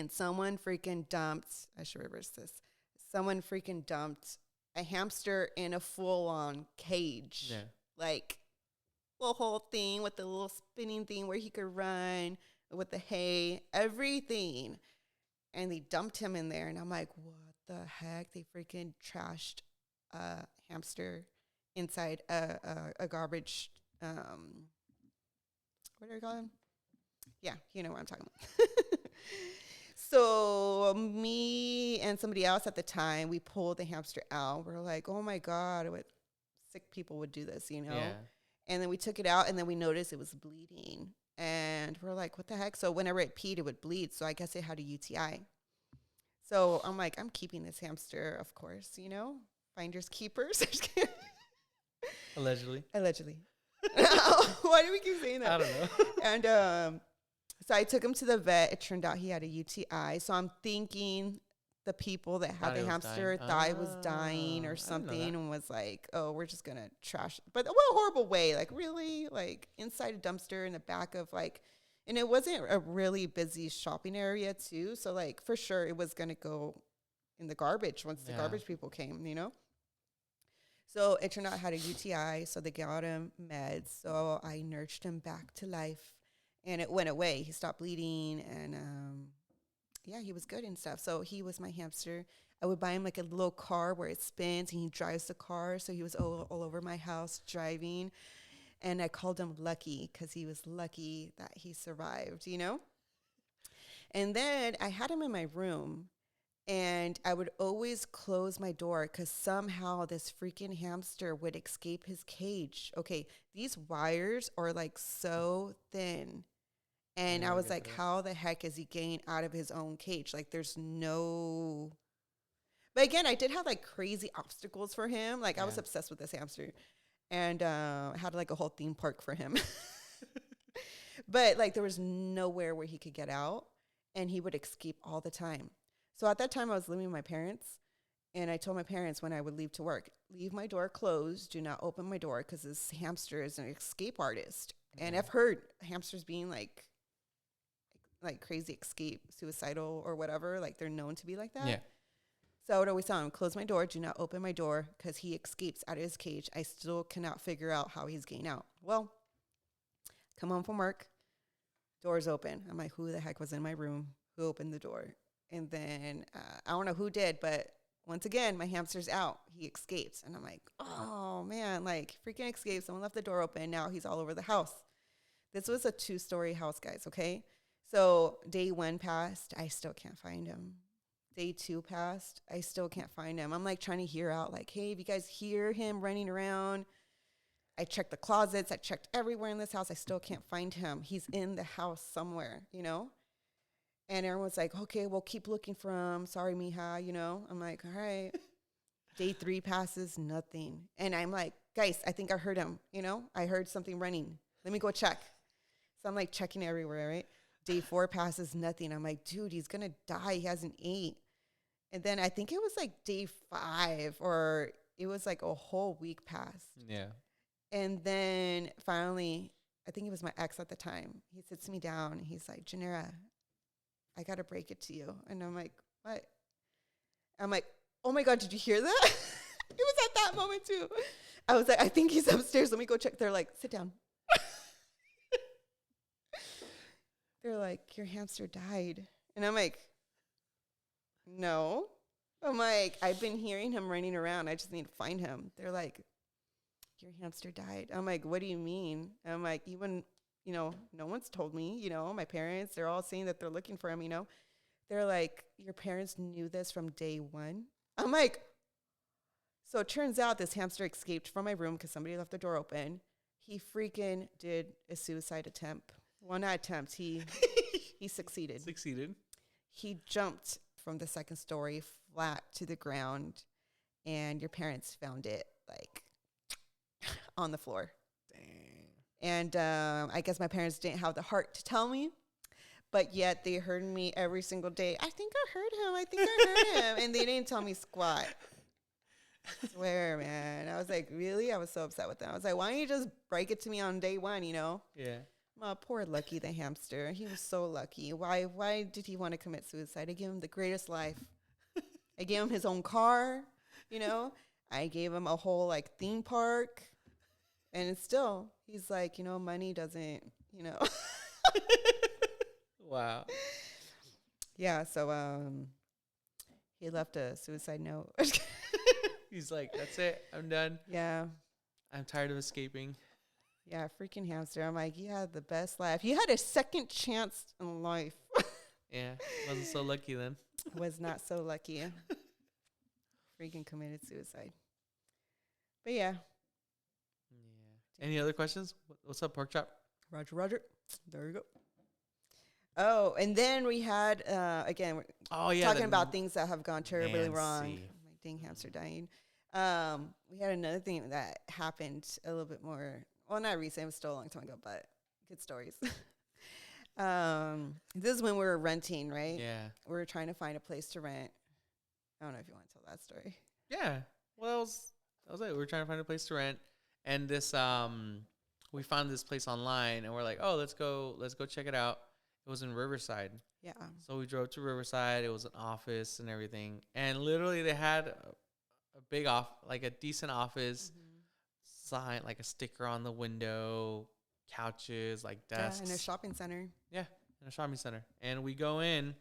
Someone dumped, I should reverse this. Someone freaking dumped a hamster in a full-on cage. Yeah. Like, the whole thing with the little spinning thing where he could run with the hay, everything. And they dumped him in there. And I'm like, what the heck? They freaking trashed a hamster inside a garbage, what do we call him? Yeah, you know what I'm talking about. So me and somebody else at the time, we pulled the hamster out. We're like, oh, my God, what sick people would do this, Yeah. And then we took it out, and then we noticed it was bleeding. And we're like, what the heck? So whenever it peed, it would bleed. So I guess it had a UTI. So I'm like, I'm keeping this hamster, of course, Finders keepers. Allegedly. Why do we keep saying that? I don't know. And so I took him to the vet. It turned out he had a UTI. So I'm thinking the people that had the hamster thought it was dying or something and was like, oh, we're just going to trash it. But what a horrible way. Like, really? Like, inside a dumpster in the back of, like, and it wasn't a really busy shopping area, too. So, like, for sure it was going to go in the garbage once the garbage people came, So it turned out he had a UTI, so they got him meds. So I nursed him back to life, and it went away. He stopped bleeding, and he was good and stuff. So he was my hamster. I would buy him like a little car where it spins, and he drives the car. So he was all over my house driving, and I called him Lucky because he was lucky that he survived, And then I had him in my room. And I would always close my door because somehow this freaking hamster would escape his cage. Okay, these wires are like so thin. And I was like, how the heck is he getting out of his own cage? Like, there's no... But again, I did have like crazy obstacles for him. Like, I was obsessed with this hamster. And had like a whole theme park for him. But like, there was nowhere where he could get out. And he would escape all the time. So at that time, I was living with my parents, and I told my parents when I would leave to work, leave my door closed, do not open my door, because this hamster is an escape artist. Mm-hmm. And I've heard hamsters being like crazy escape, suicidal or whatever, like they're known to be like that. Yeah. So I would always tell him, close my door, do not open my door, because he escapes out of his cage. I still cannot figure out how he's getting out. Well, come home from work, door's open. I'm like, who the heck was in my room? Who opened the door? And then I don't know who did, but once again, my hamster's out. He escaped. And I'm like, oh, man, like freaking escaped. Someone left the door open. Now he's all over the house. This was a 2-story house, guys, okay? So day 1 passed, I still can't find him. Day 2 passed, I still can't find him. I'm like trying to hear out, like, hey, if you guys hear him running around, I checked the closets, I checked everywhere in this house, I still can't find him. He's in the house somewhere, you know? And everyone's like, okay, we'll keep looking for him. Sorry, mija, you know? I'm like, all right. Day 3 passes, nothing. And I'm like, guys, I think I heard him, you know? I heard something running. Let me go check. So I'm like checking everywhere, right? Day 4 passes, nothing. I'm like, dude, he's going to die. He hasn't ate. And then I think it was like day 5 or it was like a whole week passed. Yeah. And then finally, I think it was my ex at the time. He sits me down. He's like, Janera, I got to break it to you. And I'm like, what? I'm like, oh my God, did you hear that? It was at that moment too. I was like, I think he's upstairs. Let me go check. They're like, sit down. They're like, your hamster died. And I'm like, no. I'm like, I've been hearing him running around. I just need to find him. They're like, your hamster died. I'm like, what do you mean? And I'm like, even, you know, no one's told me, you know, my parents, they're all saying that they're looking for him, you know. They're like, your parents knew this from day 1? I'm like, so it turns out this hamster escaped from my room because somebody left the door open. He freaking did a suicide attempt. Well, not attempt. He succeeded. He jumped from the 2nd story flat to the ground, and your parents found it like on the floor. Dang. And I guess my parents didn't have the heart to tell me, but yet they heard me every single day. I think I heard him. I think I heard him. And they didn't tell me squat. I swear, man. I was like, really? I was so upset with them. I was like, why don't you just break it to me on day 1, you know? Yeah. Oh, poor Lucky the hamster. He was so lucky. Why did he want to commit suicide? I gave him the greatest life. I gave him his own car, you know? I gave him a whole like theme park. And it's still, he's like, you know, money doesn't, you know. Wow. Yeah, so he left a suicide note. He's like, that's it. I'm done. Yeah. I'm tired of escaping. Yeah, freaking hamster. I'm like, you had the best life. You had a second chance in life. Yeah. Wasn't so lucky then. Was not so lucky. Freaking committed suicide. But yeah. Yeah. Any other questions? What's up, Pork Chop? Roger. There you go. Oh, and then we had, again, talking about things that have gone terribly wrong. My dang hamster dying. We had another thing that happened a little bit more, well, not recent, it was still a long time ago, but good stories. This is when we were renting, right? Yeah. We were trying to find a place to rent. I don't know if you want to tell that story. Yeah. Well, that was it. We were trying to find a place to rent. And this, we found this place online and we're like, oh, let's go check it out. It was in Riverside. Yeah. So we drove to Riverside. It was an office and everything. And literally they had a big like a decent office, sign, like a sticker on the window, couches, like desks. Yeah, in a shopping center. Yeah, in a shopping center. And we go in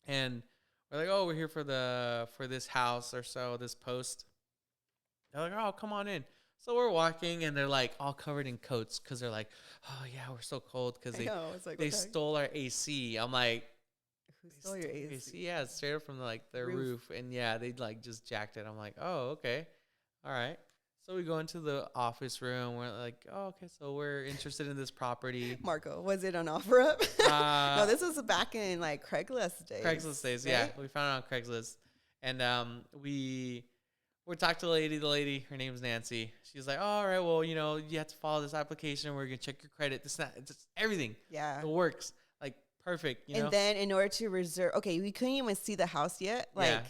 and we're like, oh, we're here for this house or so, this post. They're like, oh, come on in. So we're walking, and they're like all covered in coats because they're like, oh yeah, we're so cold because they stole our AC. I'm like, who stole your AC? Yeah, it's straight up from their roof, and yeah, they like just jacked it. I'm like, oh okay, all right. So we go into the office room. We're like, oh okay, so we're interested in this property. Marco, was it on OfferUp? No, this was back in like Craigslist days. Right? Yeah, we found it on Craigslist, and we talked to the lady, her name's Nancy. She's like, oh, all right, well, you have to follow this application. We're going to check your credit. This, that, it's everything. Yeah. It works. Like, perfect, And then in order to reserve, okay, we couldn't even see the house yet. Like,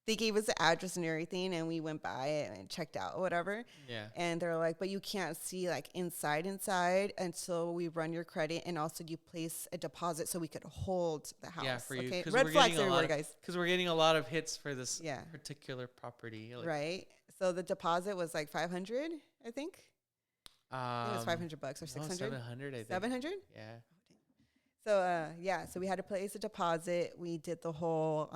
they gave us the address and everything, and we went by it and checked out or whatever. Yeah. And they're like, but you can't see, like, inside until we run your credit, and also you place a deposit so we could hold the house. Yeah, for you. Okay? Red flags everywhere, guys. Because we're getting a lot of hits for this particular property. Like, right. So the deposit was like $500, I think. It was $500 or $600. No, $700, I think. $700? Yeah. So, so we had to place a deposit. We did the whole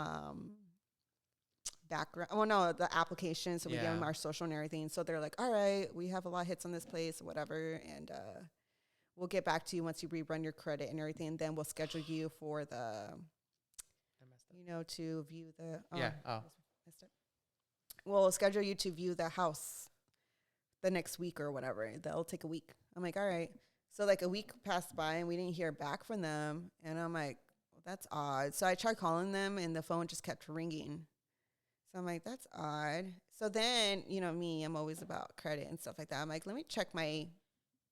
background. Well, no, the application. So we gave them our social and everything. So they're like, all right, we have a lot of hits on this place, whatever. And we'll get back to you once you rerun your credit and everything. And then we'll schedule you for to view the. Yeah. Oh. We'll schedule you to view the house the next week or whatever. That'll take a week. I'm like, all right. So like a week passed by and we didn't hear back from them. And I'm like, well, that's odd. So I tried calling them and the phone just kept ringing. So I'm like, that's odd. So then, me, I'm always about credit and stuff like that. I'm like, let me check my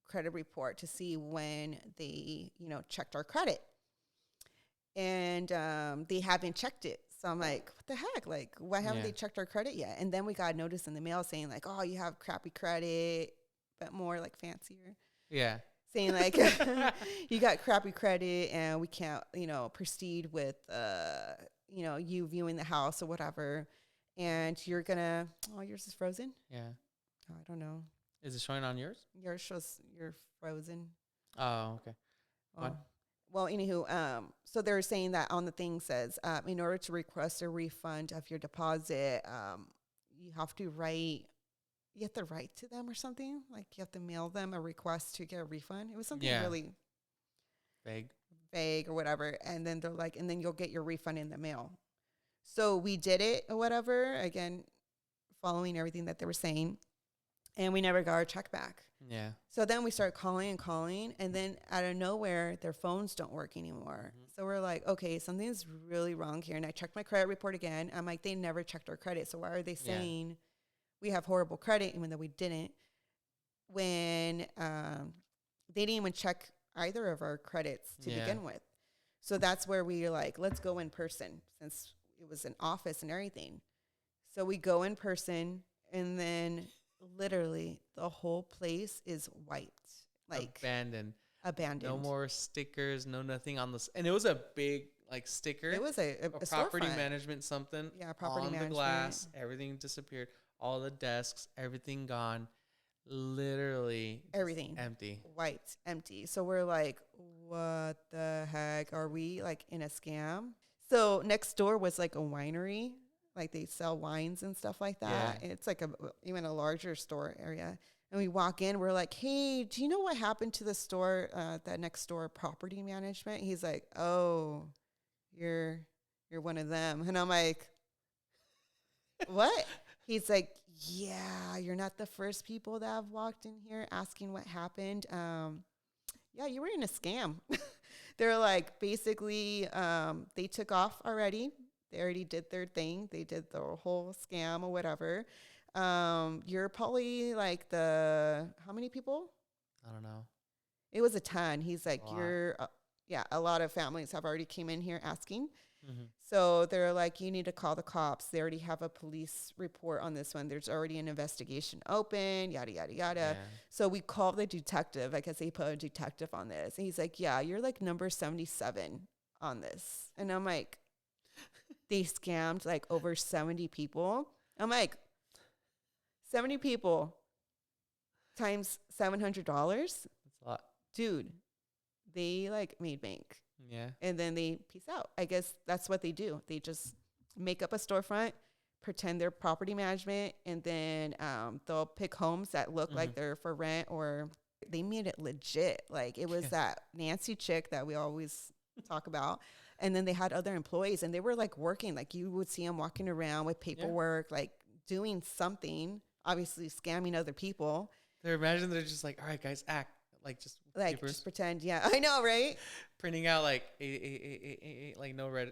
credit report to see when they, checked our credit. And they haven't checked it. So I'm like, what the heck? Like, why haven't they checked our credit yet? And then we got notice in the mail saying like, oh, you have crappy credit, but more like fancier. Yeah. Saying like, you got crappy credit and we can't, proceed with, you viewing the house or whatever. And you're going to, yours is frozen? Yeah. Oh, I don't know. Is it showing on yours? Yours shows you're frozen. Oh, okay. Well, anywho, so they're saying that on the thing says, in order to request a refund of your deposit, you have to write to them or something. Like you have to mail them a request to get a refund. It was something really vague or whatever. And then they're like, and then you'll get your refund in the mail. So we did it or whatever, again, following everything that they were saying. And we never got our check back. Yeah. So then we started calling, and then out of nowhere, their phones don't work anymore. Mm-hmm. So we're like, okay, something's really wrong here. And I checked my credit report again. I'm like, they never checked our credit. So why are they saying we have horrible credit even though we didn't? When they didn't even check either of our credits to begin with. So that's where we like, let's go in person since it was an office and everything. So we go in person, and then literally the whole place is wiped, like abandoned. No more stickers, no nothing on this. And it was a big like sticker. It was a property storefront. Management something. Yeah, property on management. The glass, everything disappeared. All the desks, everything gone. Literally everything empty. Wiped, empty. So we're like, what the heck? Are we like in a scam? So next door was like a winery. Like they sell wines and stuff like that. Yeah. It's like even a larger store area. And we walk in, we're like, hey, do you know what happened to the store, that next door property management? He's like, oh, you're one of them. And I'm like, what? He's like, yeah, you're not the first people that have walked in here asking what happened. Yeah, you were in a scam. They're like, basically, they took off already. They already did their thing. They did the whole scam or whatever. You're probably like how many people? I don't know. It was a ton. He's like, a lot of families have already came in here asking. Mm-hmm. So they're like, you need to call the cops. They already have a police report on this one. There's already an investigation open, yada, yada, yada. Yeah. So we called the detective. I guess they put a detective on this. And he's like, yeah, you're like number 77 on this. And I'm like, they scammed like over 70 people. I'm like, 70 people times $700? That's a lot. Dude, they like made bank. Yeah. And then they peace out. I guess that's what they do. They just make up a storefront, pretend they're property management, and then they'll pick homes that look like they're for rent, or they made it legit. Like it was that Nancy chick that we always talk about. And then they had other employees, and they were like working. Like you would see them walking around with paperwork, like doing something, obviously scamming other people. They're just like, all right, guys, act like just like papers. Just pretend. Yeah, I know, right? Printing out like like no red,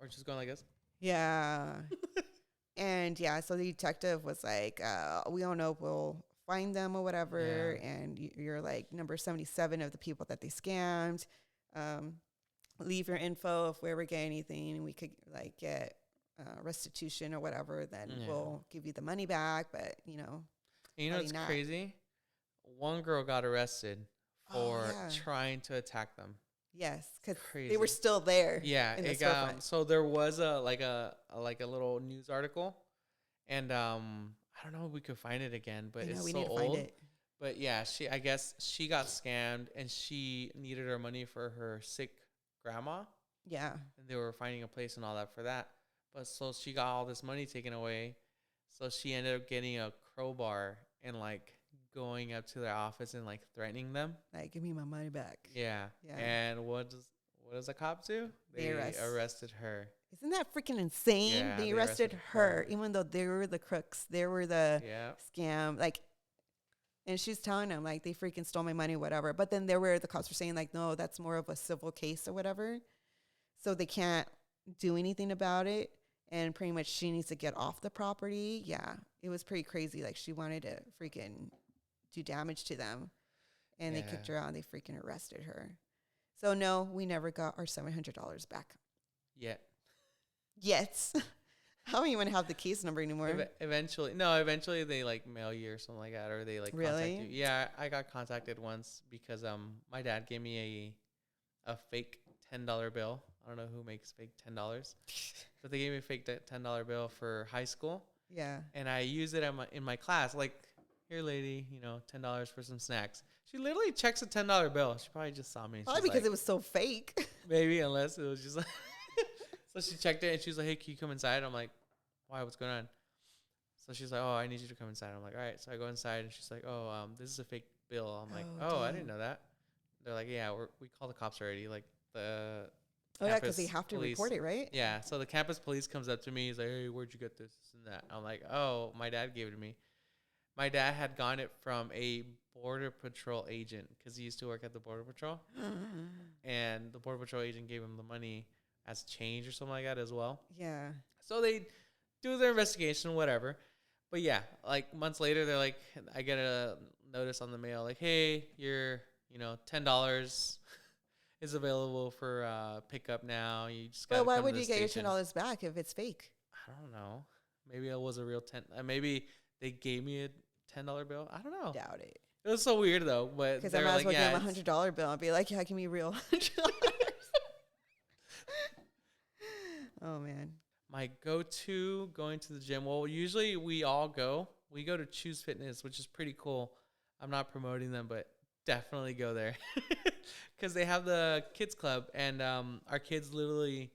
or just going like this. Yeah. And so the detective was like, we don't know if we'll find them or whatever. Yeah. And you're like number 77 of the people that they scammed. Leave your info if we ever get anything and we could like get restitution or whatever, then we'll give you the money back. But it's crazy. One girl got arrested for trying to attack them. Yes, because they were still there. Yeah, so there was a little news article, and I don't know if we could find it again, but it's so old. Find it. But yeah, I guess she got scammed, and she needed her money for her sick grandma. Yeah. And they were finding a place and all that for that. But so she got all this money taken away. So she ended up getting a crowbar and like going up to their office and like threatening them. Like, give me my money back. Yeah. Yeah. And what does the cop do? They arrested her. Isn't that freaking insane? Yeah, they they arrested arrested her, her. even though they were the crooks. They were the Yeah. scam. Like, and she's telling them, like, they freaking stole my money, whatever. But then the cops were saying, like, no, that's more of a civil case or whatever. So they can't do anything about it. And pretty much she needs to get off the property. Yeah. It was pretty crazy. Like, she wanted to freaking do damage to them. And they kicked her out and they freaking arrested her. So, no, we never got our $700 back. Yet. Yet. I don't even have the case number anymore. Eventually they like mail you or something like that, or they like contact you. Yeah, I got contacted once because my dad gave me a fake $10 bill. I don't know who makes fake $10, but they gave me a fake $10 bill for high school. Yeah. And I used it in my class. Like, here, lady, $10 for some snacks. She literally checks a $10 bill. She probably just saw me. Probably because it was so fake. Maybe, unless it was just like. So she checked it and she was like, hey, can you come inside? I'm like, why? What's going on? So she's like, oh, I need you to come inside. I'm like, all right. So I go inside and she's like, oh, this is a fake bill. I'm like, I didn't know that. They're like, yeah, we called the cops already. Like the. Oh, yeah, because they have to report it, right? Yeah. So the campus police comes up to me. He's like, hey, where'd you get this and that? I'm like, oh, my dad gave it to me. My dad had gotten it from a Border Patrol agent because he used to work at the Border Patrol. And the Border Patrol agent gave him the money as change or something like that as well. Yeah. So they do their investigation, whatever. But yeah, like months later, they're like, I get a notice on the mail, like, hey, your, $10 is available for pickup now. You just got. But why would you get your $10 back if it's fake? I don't know. Maybe it was a real 10. Maybe they gave me a $10 bill. I don't know. Doubt it. It was so weird though. But because I might as well give them $100 bill and be like, yeah, give me real $100. Oh man. My go-to going to the gym. Well, usually we all go. We go to Choose Fitness, which is pretty cool. I'm not promoting them, but definitely go there because they have the kids club, and our kids literally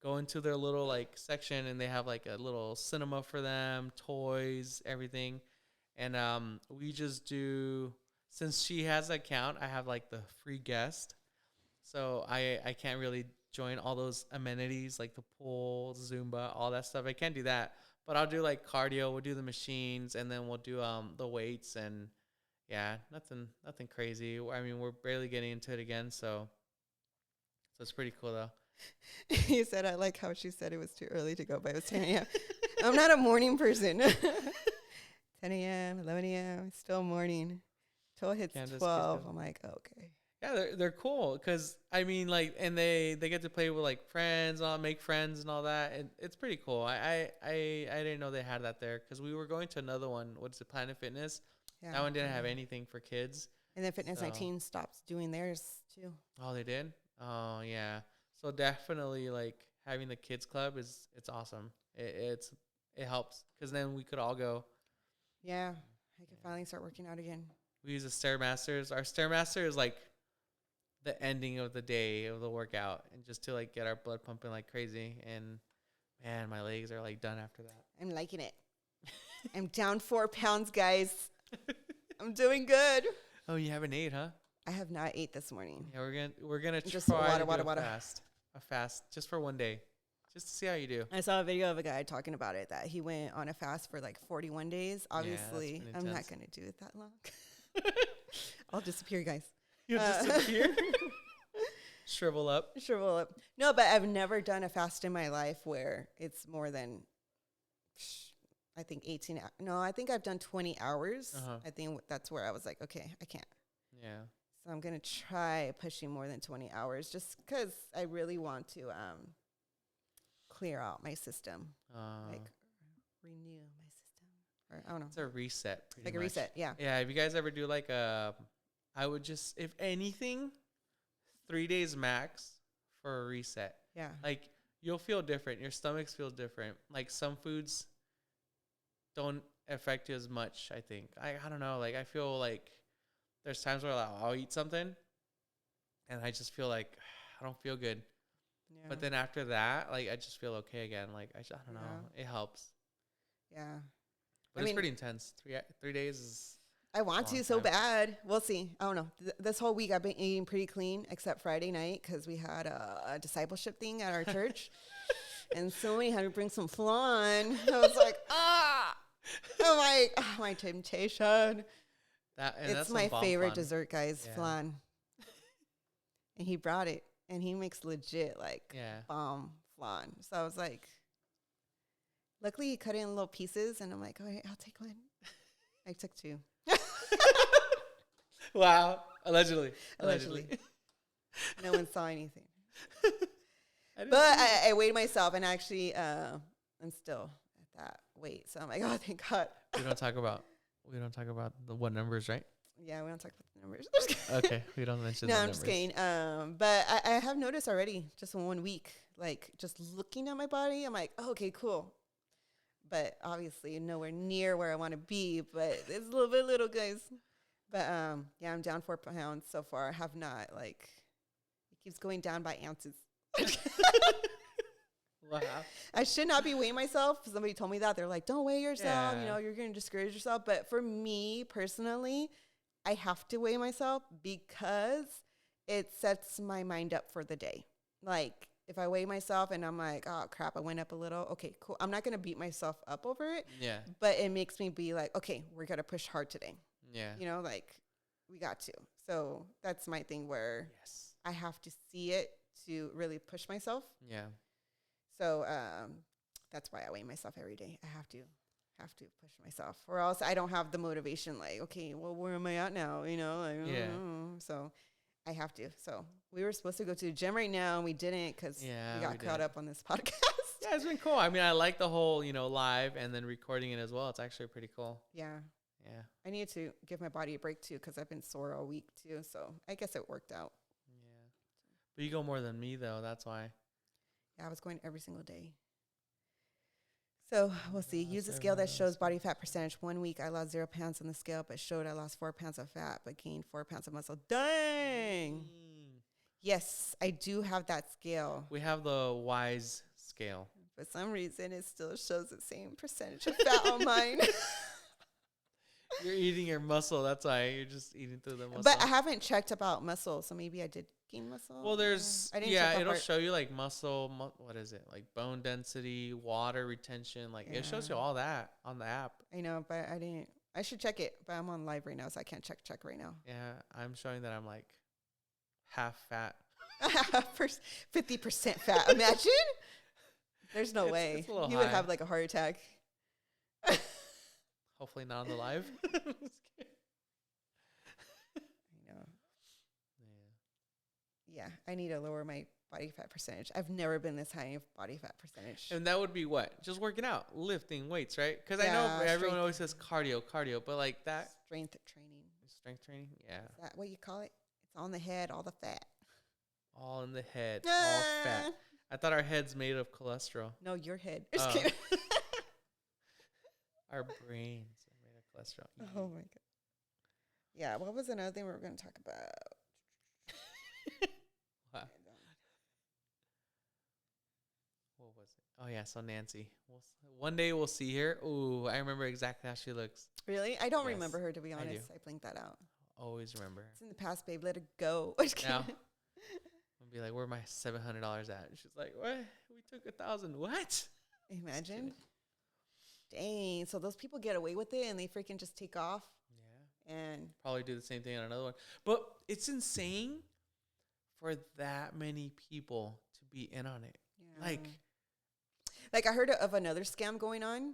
go into their little like section, and they have like a little cinema for them, toys, everything, and we just do. Since she has an account, I have like the free guest, so I can't really join all those amenities like the pool, Zumba, all that stuff. I can't do that, but I'll do like cardio. We'll do the machines, and then we'll do the weights, and yeah, nothing crazy. I mean, we're barely getting into it again, so it's pretty cool though. You said, I like how she said it was too early to go, but it was 10 a.m. I'm not a morning person. 10 a.m., 11 a.m., still morning. Till it hits 12, I'm like, okay. Yeah, they're cool because I mean, like, and they get to play with like friends, make friends and all that, and it's pretty cool. I didn't know they had that there because we were going to another one. What's it, Planet Fitness? Yeah, that one didn't have anything for kids. And then Fitness 19 stopped doing theirs too. Oh, they did? Oh yeah. So definitely like having the kids club it's awesome. It helps because then we could all go. Yeah, I can finally start working out again. We use the Stairmasters. Our Stairmaster is like the ending of the day of the workout, and just to like get our blood pumping like crazy. And man, my legs are like done after that. I'm liking it. I'm down 4 pounds, guys. I'm doing good. Oh, you haven't ate, huh? I have not ate this morning. Yeah, we're gonna just try water. A fast just for one day, just to see how you do. I saw a video of a guy talking about it, that he went on a fast for like 41 days. Obviously, I'm not gonna do it that long. I'll disappear, guys. You'll disappear. Shrivel up. No, but I've never done a fast in my life where it's more than, I think 18. No, I think I've done 20 hours. I think that's where I was like, okay, I can't. Yeah. So I'm going to try pushing more than 20 hours just because I really want to clear out my system. Like renew my system. Or I don't know. It's a reset. Like a reset, yeah. Yeah, if you guys ever do like I would just, if anything, 3 days max for a reset. Yeah. Like, you'll feel different. Your stomachs feel different. Like, some foods don't affect you as much, I think. I don't know. Like, I feel like there's times where I'll eat something and I just feel like I don't feel good. Yeah. But then after that, like, I just feel okay again. Like, I don't know. It helps. Yeah. But it's pretty intense. 3 days is... I want to so bad. We'll see. I don't know. This whole week I've been eating pretty clean, except Friday night because we had a discipleship thing at our church, and somebody had to bring some flan. I was like, I'm like, my temptation. It's my favorite dessert, guys. Yeah. Flan. And he brought it, and he makes legit bomb flan. So I was like, luckily he cut it in little pieces, and I'm like, all right, I'll take one. I took 2. Wow. Allegedly. No one saw anything. But I weighed myself, and actually I'm still at that weight. So I'm like, oh, thank God. We don't talk about what numbers, right? Yeah, we don't talk about the numbers. Okay, we don't mention the numbers. No, I'm just kidding. But I have noticed already, just in 1 week, like just looking at my body, I'm like, oh, okay, cool. But obviously nowhere near where I want to be, but it's a little, guys. But yeah, I'm down 4 pounds so far. I have not, like, it keeps going down by ounces. Wow. I should not be weighing myself. Somebody told me that. They're like, don't weigh yourself. Yeah. You're going to discourage yourself. But for me personally, I have to weigh myself because it sets my mind up for the day. Like, if I weigh myself and I'm like, oh, crap, I went up a little. Okay, cool. I'm not going to beat myself up over it. Yeah. But it makes me be like, okay, we're going to push hard today. Yeah. Like, we got to. So that's my thing where I have to see it to really push myself. Yeah. So that's why I weigh myself every day. I have to push myself, or else I don't have the motivation. Like, okay, well, where am I at now? So I have to. So we were supposed to go to the gym right now, and we didn't because we got caught up on this podcast. Yeah, it's been cool. I mean, I like the whole, live and then recording it as well. It's actually pretty cool. Yeah. Yeah. I need to give my body a break too because I've been sore all week too. So I guess it worked out. Yeah. But you go more than me though. That's why. Yeah, I was going every single day. So we'll see. Use a scale that shows body fat percentage. 1 week, I lost 0 pounds on the scale, but showed I lost 4 pounds of fat, but gained 4 pounds of muscle. Dang. Yes, I do have that scale. We have the WISE scale. For some reason, it still shows the same percentage of fat on mine. You're eating your muscle. That's why you're just eating through the muscle. But I haven't checked about muscle, so maybe I did gain muscle. Well, it'll show you like muscle. What is it? Like bone density, water retention. Like it shows you all that on the app. I know, but I didn't. I should check it, but I'm on live right now, so I can't check right now. Yeah, I'm showing that I'm like half fat. 50% fat. Imagine. There's no way. It's a little you high. Would have like a heart attack. Hopefully not on the live. I know. Yeah, I need to lower my body fat percentage. I've never been this high in body fat percentage. And that would be what? Just working out, lifting weights, right? Because I know everyone always says cardio, but like that. Strength training. Strength training? Yeah. Is that what you call it? It's on the head, all the fat. All in the head, all fat. I thought our head's made of cholesterol. No, your head. Just kidding. Our brains are made of cholesterol. Oh, my God. Yeah, what was another thing we were going to talk about? Wow. What was it? Oh, yeah, so Nancy. One day we'll see her. Ooh, I remember exactly how she looks. Really? I don't remember her, to be honest. I blinked that out. Always remember her. It's in the past, babe. Let it go. Now, I'll be like, where my $700 at? And she's like, what? We took 1,000. What? Imagine. Dang. So those people get away with it and they freaking just take off. Yeah. And probably do the same thing on another one. But it's insane for that many people to be in on it. Yeah. Like I heard of another scam going on,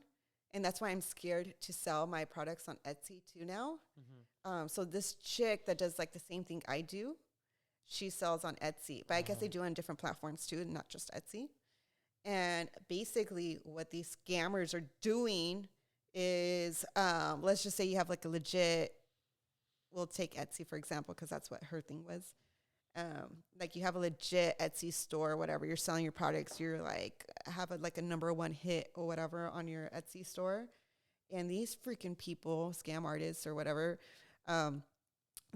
and that's why I'm scared to sell my products on Etsy too now. Mm-hmm. So this chick that does like the same thing I do, she sells on Etsy, but I guess they do on different platforms too, not just Etsy. And basically what these scammers are doing is, let's just say you have like a legit, we'll take Etsy for example, because that's what her thing was. Like you have a legit Etsy store or whatever, you're selling your products, you're like, have a #1 hit or whatever on your Etsy store. And these freaking people, scam artists or whatever,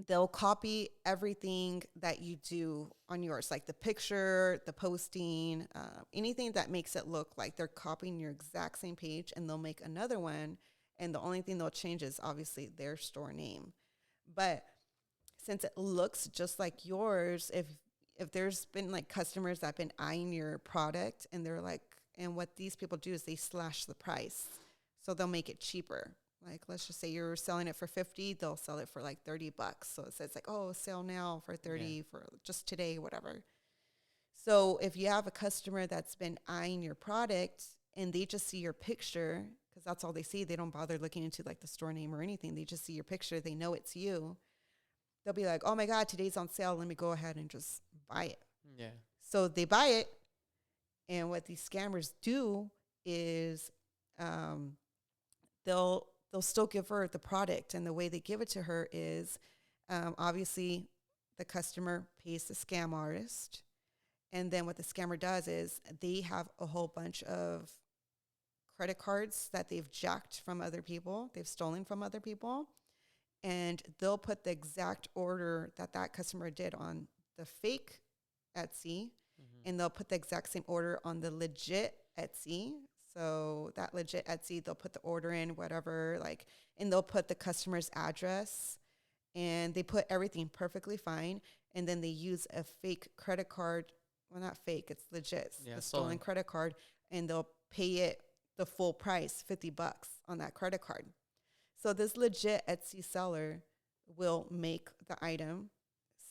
they'll copy everything that you do on yours, like the picture, the posting, anything that makes it look like they're copying your exact same page, and they'll make another one And the only thing they'll change is obviously their store name. But since it looks just like yours, if there's been like customers that have been eyeing your product and they're like, and what these people do is they slash the price. So they'll make it cheaper. Like, let's just say you're selling it for 50, they'll sell it for like $30. So it says like, oh, sale now for 30 for just today, whatever. So if you have a customer that's been eyeing your product and they just see your picture, because that's all they see, they don't bother looking into like the store name or anything. They just see your picture. They know it's you. They'll be like, oh my God, today's on sale. Let me go ahead and just buy it. Yeah. So they buy it. And what these scammers do is they'll still give her the product. And the way they give it to her is obviously the customer pays the scam artist. And then what the scammer does is they have a whole bunch of credit cards that they've jacked from other people. They've stolen from other people. And they'll put the exact order that customer did on the fake Etsy. And they'll put the exact same order on the legit Etsy. So that legit Etsy, they'll put the order in, whatever, like, and they'll put the customer's address. And they put everything perfectly fine. And then they use a fake credit card. Well, not fake, it's legit. Yeah, the stolen credit card. And they'll pay it the full price, $50 on that credit card. So this legit Etsy seller will make the item,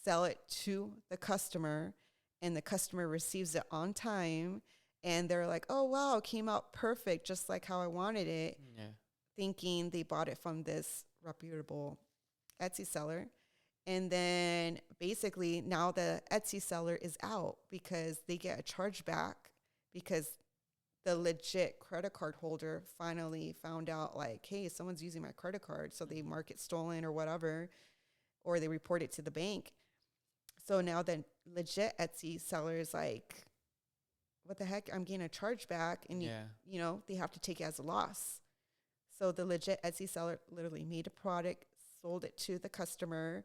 sell it to the customer, and the customer receives it on time. And they're like, oh, wow, it came out perfect, just like how I wanted it, thinking they bought it from this reputable Etsy seller. And then basically now the Etsy seller is out because they get a chargeback because the legit credit card holder finally found out like, hey, someone's using my credit card. So they mark it stolen or whatever, or they report it to the bank. So now the legit Etsy seller is like, what the heck? I'm getting a chargeback. And, you know, they have to take it as a loss. So the legit Etsy seller literally made a product, sold it to the customer,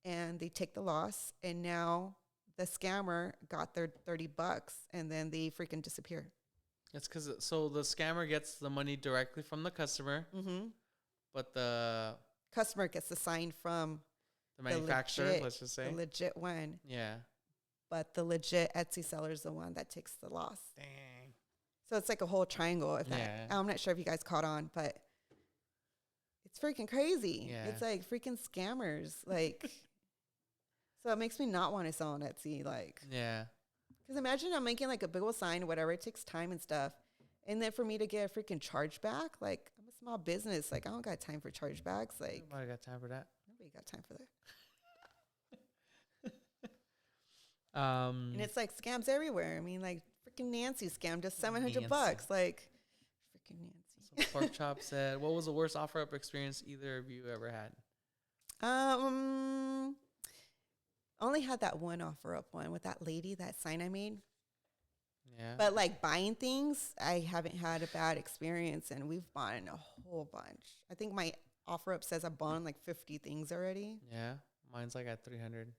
and they take the loss. And now the scammer got their $30 and then they freaking disappear. It's because so the scammer gets the money directly from the customer, but the customer gets the sign from the manufacturer, legit, let's just say. The legit one. Yeah. But the legit Etsy seller is the one that takes the loss. Dang. So it's like a whole triangle. I'm not sure if you guys caught on, but it's freaking crazy. Yeah. It's like freaking scammers. Like, so it makes me not want to sell on Etsy. Like, yeah. Because imagine I'm making like a big old sign, whatever. It takes time and stuff. And then for me to get a freaking chargeback, like I'm a small business. Like I don't got time for chargebacks. Like nobody got time for that. Nobody got time for that. And it's like scams everywhere. I mean, like freaking Nancy scammed us $700. Like freaking Nancy. So Pork Chop said, "What was the worst offer up experience either of you ever had?" Only had that one offer up one with that lady, that sign I made. Yeah. But like buying things, I haven't had a bad experience, and we've bought a whole bunch. I think my offer up says I've bought like 50 things already. Yeah, mine's like at 300.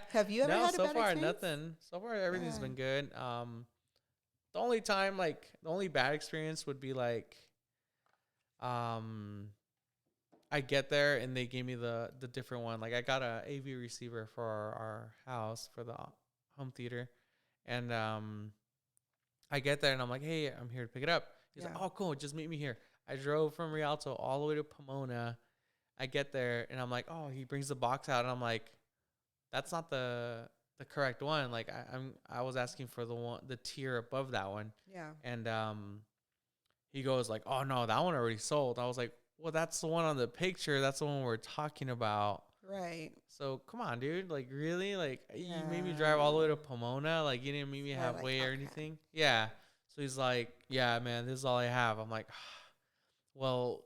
Have you ever had a bad experience? So far nothing. So far everything's been good. The only time, like the only bad experience would be like, I get there and they gave me the different one. Like I got a AV receiver for our house for the home theater, and I get there and I'm like, hey, I'm here to pick it up. He's like, oh, cool, just meet me here. I drove from Rialto all the way to Pomona. I get there and I'm like, oh, he brings the box out and I'm like, that's not the correct one. Like I was asking for the tier above that one. Yeah. And he goes like, oh no, that one already sold. I was like, well, that's the one on the picture. That's the one we're talking about. Right. So come on, dude. Like really? Like you made me drive all the way to Pomona. Like you didn't meet me halfway or anything. Yeah. So he's like, yeah, man, this is all I have. I'm like, well,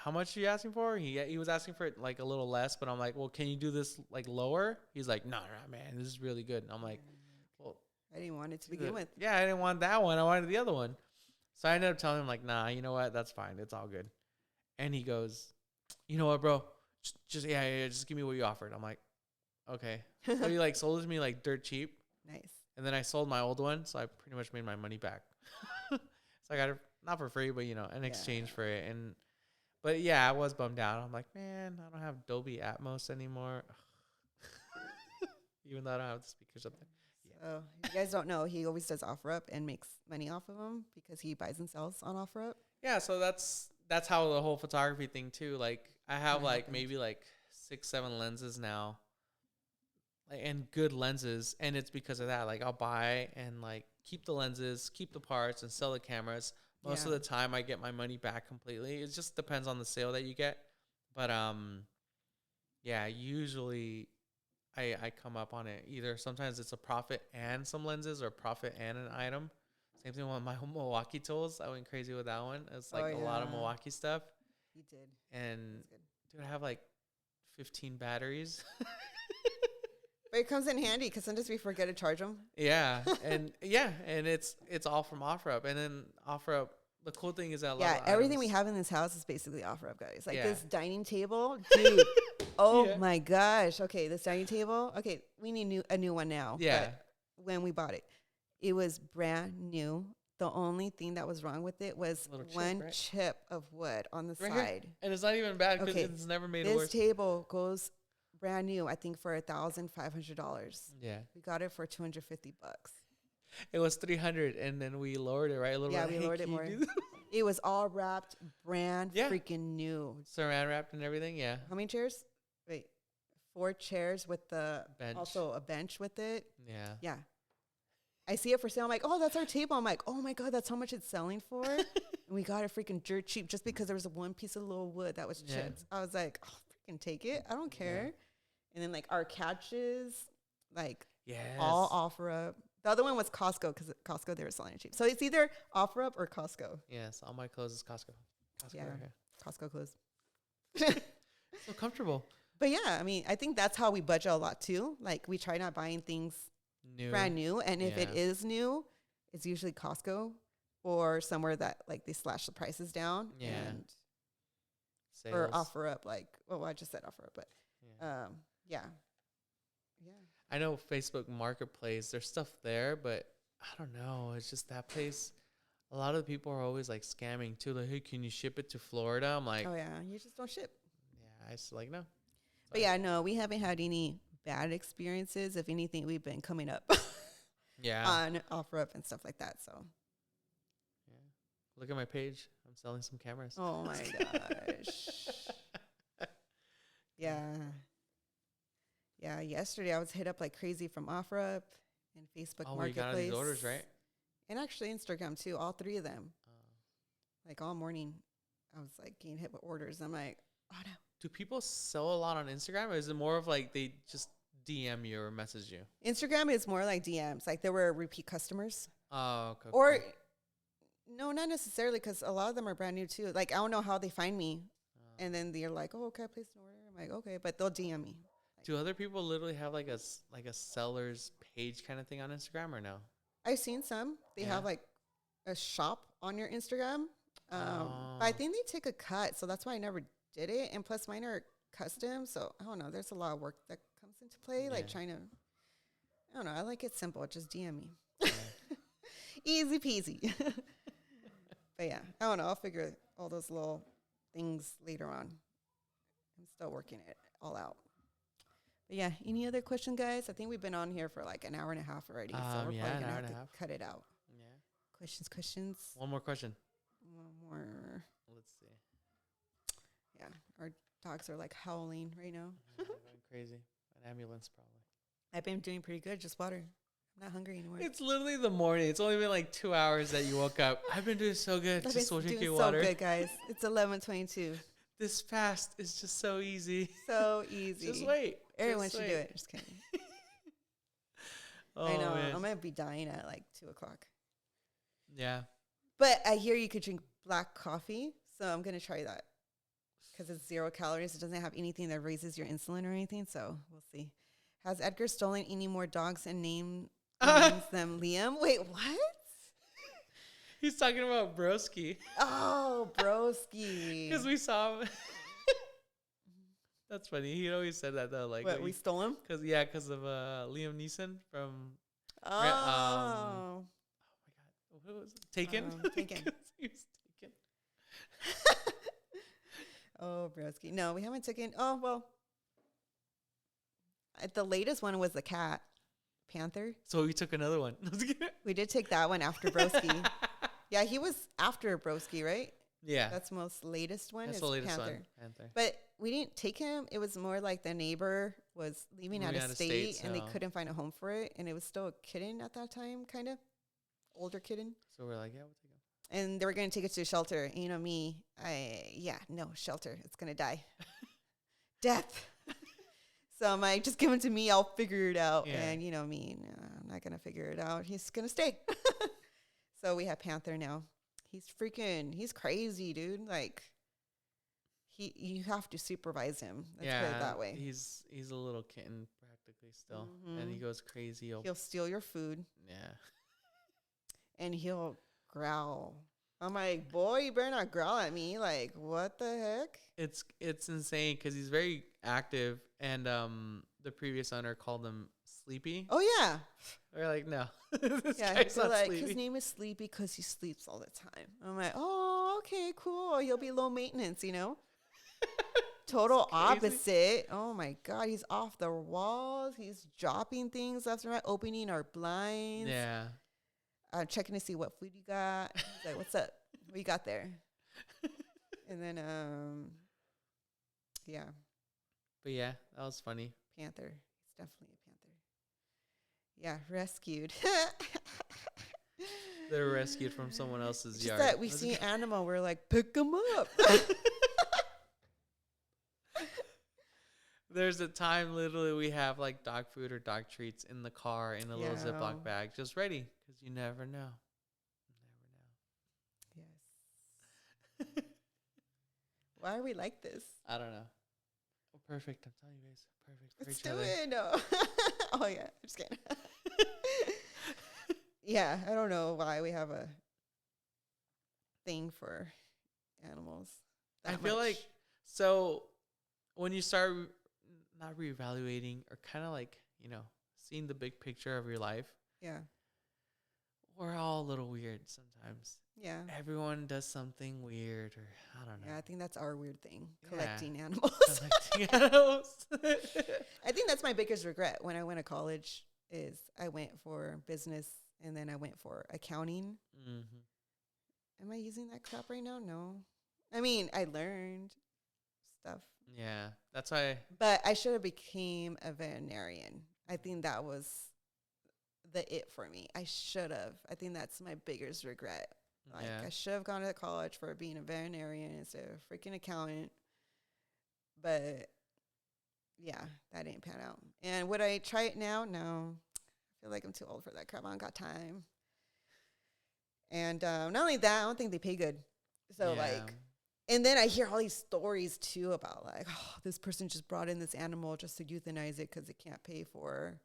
how much are you asking for? He was asking for it like a little less, but I'm like, well, can you do this like lower? He's like, no, man, this is really good. And I'm like, well, I didn't want it to begin with. Yeah, I didn't want that one. I wanted the other one. So I ended up telling him like, nah, you know what? That's fine. It's all good. And he goes, you know what, bro? Just give me what you offered. I'm like, okay. So he like sold it to me like dirt cheap. Nice. And then I sold my old one, so I pretty much made my money back. So I got it not for free, but in exchange for it. But yeah, I was bummed out. I'm like, man, I don't have Dolby Atmos anymore. Even though I don't have the speakers up there. So if you guys don't know, he always does OfferUp and makes money off of them because he buys and sells on OfferUp. Yeah, so that's how the whole photography thing too. Like I have maybe 6-7 lenses now. And good lenses, and it's because of that. Like I'll buy and keep the lenses, keep the parts, and sell the cameras. Most of the time, I get my money back completely. It just depends on the sale that you get, but usually I come up on it. Either sometimes it's a profit and some lenses, or profit and an item. Same thing with my Milwaukee tools. I went crazy with that one. It's a lot of Milwaukee stuff. You did, and dude, I have 15 batteries. But it comes in handy because sometimes we forget to charge them. Yeah, and it's all from OfferUp, and then OfferUp. The cool thing is that everything we have in this house is basically OfferUp, guys. This dining table, dude. My gosh. Okay, this dining table. Okay, we need a new one now. Yeah. But when we bought it, it was brand new. The only thing that was wrong with it was one chip of wood on the side, here. And it's not even bad because it's never made it worse. This table goes brand new, I think, for $1,500. Yeah, we got it for $250. It was $300, and then we lowered it a little bit. Yeah, we lowered it more. It was all wrapped, brand freaking new, saran wrapped and everything. Yeah. How many chairs? Wait, 4 chairs with the bench. Also a bench with it. Yeah. Yeah. I see it for sale. I'm like, oh, that's our table. I'm like, oh my God, that's how much it's selling for. And we got it freaking dirt cheap just because there was one piece of little wood that was chipped. I was like, oh, freaking take it. I don't care. And then our couches, all OfferUp. The other one was Costco because Costco, they were selling it cheap. So it's either OfferUp or Costco. Yes, all my clothes is Costco. Costco clothes. So comfortable. But yeah, I mean, I think that's how we budget a lot too. We try not buying things brand new. And if it is new, it's usually Costco or somewhere that they slash the prices down. Yeah. And Sales. or OfferUp. I just said OfferUp, but yeah. I know Facebook Marketplace, there's stuff there, but I don't know. It's just that place. A lot of the people are always scamming too. Hey, can you ship it to Florida? I'm like, oh yeah, you just don't ship. Yeah, I just no. But yeah, no, we haven't had any bad experiences. If anything, we've been coming up on OfferUp and stuff like that. So yeah, look at my page. I'm selling some cameras. Oh my gosh. Yeah, yesterday I was hit up like crazy from OfferUp and Facebook Marketplace. You got all these orders, right? And actually Instagram too, all 3 of them. Like all morning, I was getting hit with orders. I'm like, oh no. Do people sell a lot on Instagram, or is it more of they just DM you or message you? Instagram is more like DMs. There were repeat customers. Oh, okay. Or, no, not necessarily, because a lot of them are brand new too. I don't know how they find me. And then they're like, oh, okay, I placed an order. I'm like, okay, but they'll DM me. Do other people literally have a seller's page kind of thing on Instagram, or no? I've seen some. They have a shop on your Instagram. But I think they take a cut, so that's why I never did it. And plus mine are custom, so I don't know. There's a lot of work that comes into play, trying to, I don't know. I like it simple. Just DM me. Yeah. Easy peasy. But yeah, I don't know. I'll figure all those little things later on. I'm still working it all out. But yeah, any other question, guys? I think we've been on here for an hour and a half already, so we're probably going to have to cut it out. Yeah. Questions? One more question. One more. Let's see. Yeah, our dogs are howling right now. Going crazy. An ambulance probably. I've been doing pretty good. Just water. I'm not hungry anymore. It's literally the morning. It's only been 2 hours that you woke up. I've been doing so good. Just drinking water. So good, guys. It's 11:22. This fast is just so easy. So easy. Just wait. Everyone should do it. Just kidding. I know. Man. I'm going to be dying at 2 o'clock. Yeah. But I hear you could drink black coffee. So I'm going to try that. Because it's 0 calories. It doesn't have anything that raises your insulin or anything. So we'll see. Has Edgar stolen any more dogs and names them Liam? Wait, what? He's talking about Broski. Oh, Broski. Because we saw him. That's funny. He always said that though. What, we stole him? Because of Liam Neeson from. Oh. Oh my God. What was it? Taken? Taken. Oh, broski. No, we haven't taken. Oh, well, the latest one was the cat, Panther. So we took another one. We did take that one after broski. Yeah, he was after broski, right? Yeah. That's the most latest one. That's is the latest Panther. one. Panther. But we didn't take him. It was more like the neighbor was leaving out of state and they couldn't find a home for it. And it was still a kitten at that time, kind of. Older kitten. So we're like, yeah, we'll take him. And they were going to take it to a shelter. And you know me, no, shelter. It's going to die. Death. So I'm like, just give him to me. I'll figure it out. Yeah. And you know me, no, I'm not going to figure it out. He's going to stay. So we have Panther now. He's crazy, dude. Like, you have to supervise him. Let's put it that way. He's a little kitten practically still. And he goes crazy. He'll steal your food. Yeah. And he'll growl. I'm like, boy, you better not growl at me. Like, what the heck? It's insane because he's very active, and the previous owner called him Sleepy. Oh yeah, we're like, no, so like sleepy. His name is Sleepy because he sleeps all the time. I'm like, oh, okay, cool. He'll be low maintenance, you know. Total opposite. Oh my god, he's off the walls. He's dropping things left and right, opening our blinds. Yeah. Checking to see what food you got. He's like, what's up? What you got there? And then, yeah. But yeah, that was funny. Panther. It's definitely a panther. Yeah, rescued. They're rescued from someone else's just yard. That we see an animal, we're like, pick them up. There's a time literally we have like dog food or dog treats in the car in a little Ziploc bag, just ready, because you never know. Yes. Why are we like this? I don't know. Perfect. I'm telling you guys. Perfect for Let's each other. do it. No. Oh, yeah. I'm just kidding. Yeah. I don't know why we have a thing for animals. I feel like, so when you start not reevaluating or kind of like, you know, seeing the big picture of your life. Yeah. We're all a little weird sometimes. Yeah. Everyone does something weird, or I don't know. Yeah, I think that's our weird thing. Collecting animals. Collecting animals. I think that's my biggest regret when I went to college is I went for business and then I went for accounting. Mm-hmm. Am I using that crap right now? No. I mean, I learned stuff. Yeah, that's why. But I should have became a veterinarian. I think that was it for me. I should have. I think that's my biggest regret. Like, I should have gone to college for being a veterinarian instead of a freaking accountant. But, yeah, that didn't pan out. And would I try it now? No. I feel like I'm too old for that crap. I don't got time. And not only that, I don't think they pay good. So, like, and then I hear all these stories, too, about, like, oh, this person just brought in this animal just to euthanize it because it can't pay for,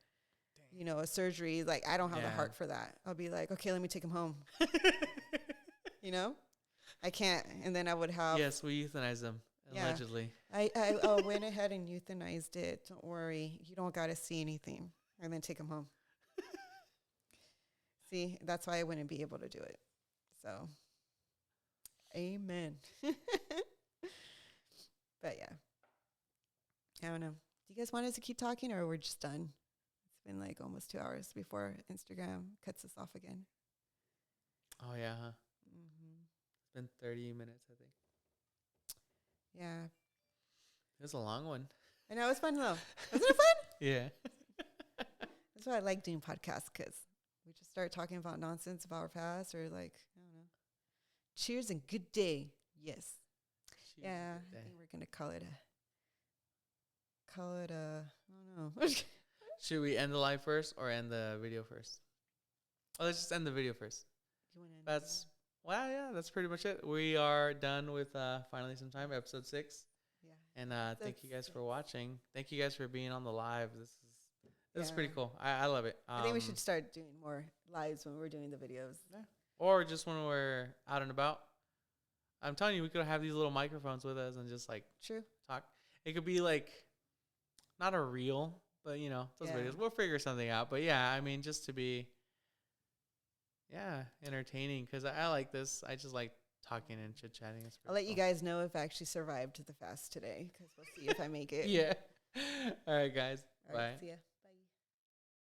you know, a surgery. Like, I don't have the heart for that. I'll be like, okay, let me take him home. You know? I can't. And then I would have. Yes, we euthanize them, allegedly. I went ahead and euthanized it. Don't worry. You don't got to see anything. And then take him home. See, that's why I wouldn't be able to do it. So, amen. But yeah. I don't know. Do you guys want us to keep talking or we're just done? It's been like almost 2 hours before Instagram cuts us off again. Oh, yeah, huh? Mm-hmm. It's been 30 minutes, I think. Yeah. It was a long one. I know. It was fun, though. Wasn't it fun? Yeah. That's why I like doing podcasts, because we just start talking about nonsense about our past, or like, I don't know. Cheers and good day. Yes. Cheers, yeah. I think we're going to call it a, I don't know. Should we end the live first or end the video first? Oh, let's just end the video first. That's, well, yeah, that's pretty much it. We are done with Finally Sometime, episode 6. Yeah. And thank you guys for watching. Thank you guys for being on the live. This is pretty cool. I love it. I think we should start doing more lives when we're doing the videos. Yeah. Or just when we're out and about. I'm telling you, we could have these little microphones with us and just like talk. It could be like not a reel, but you know, those videos. We'll figure something out. But yeah, I mean, just to be entertaining, because I like this. I just like talking and chit chatting. I'll let you guys know if I actually survived the fast today, because we'll see if I make it. Yeah. All right, guys. All right, bye. see ya.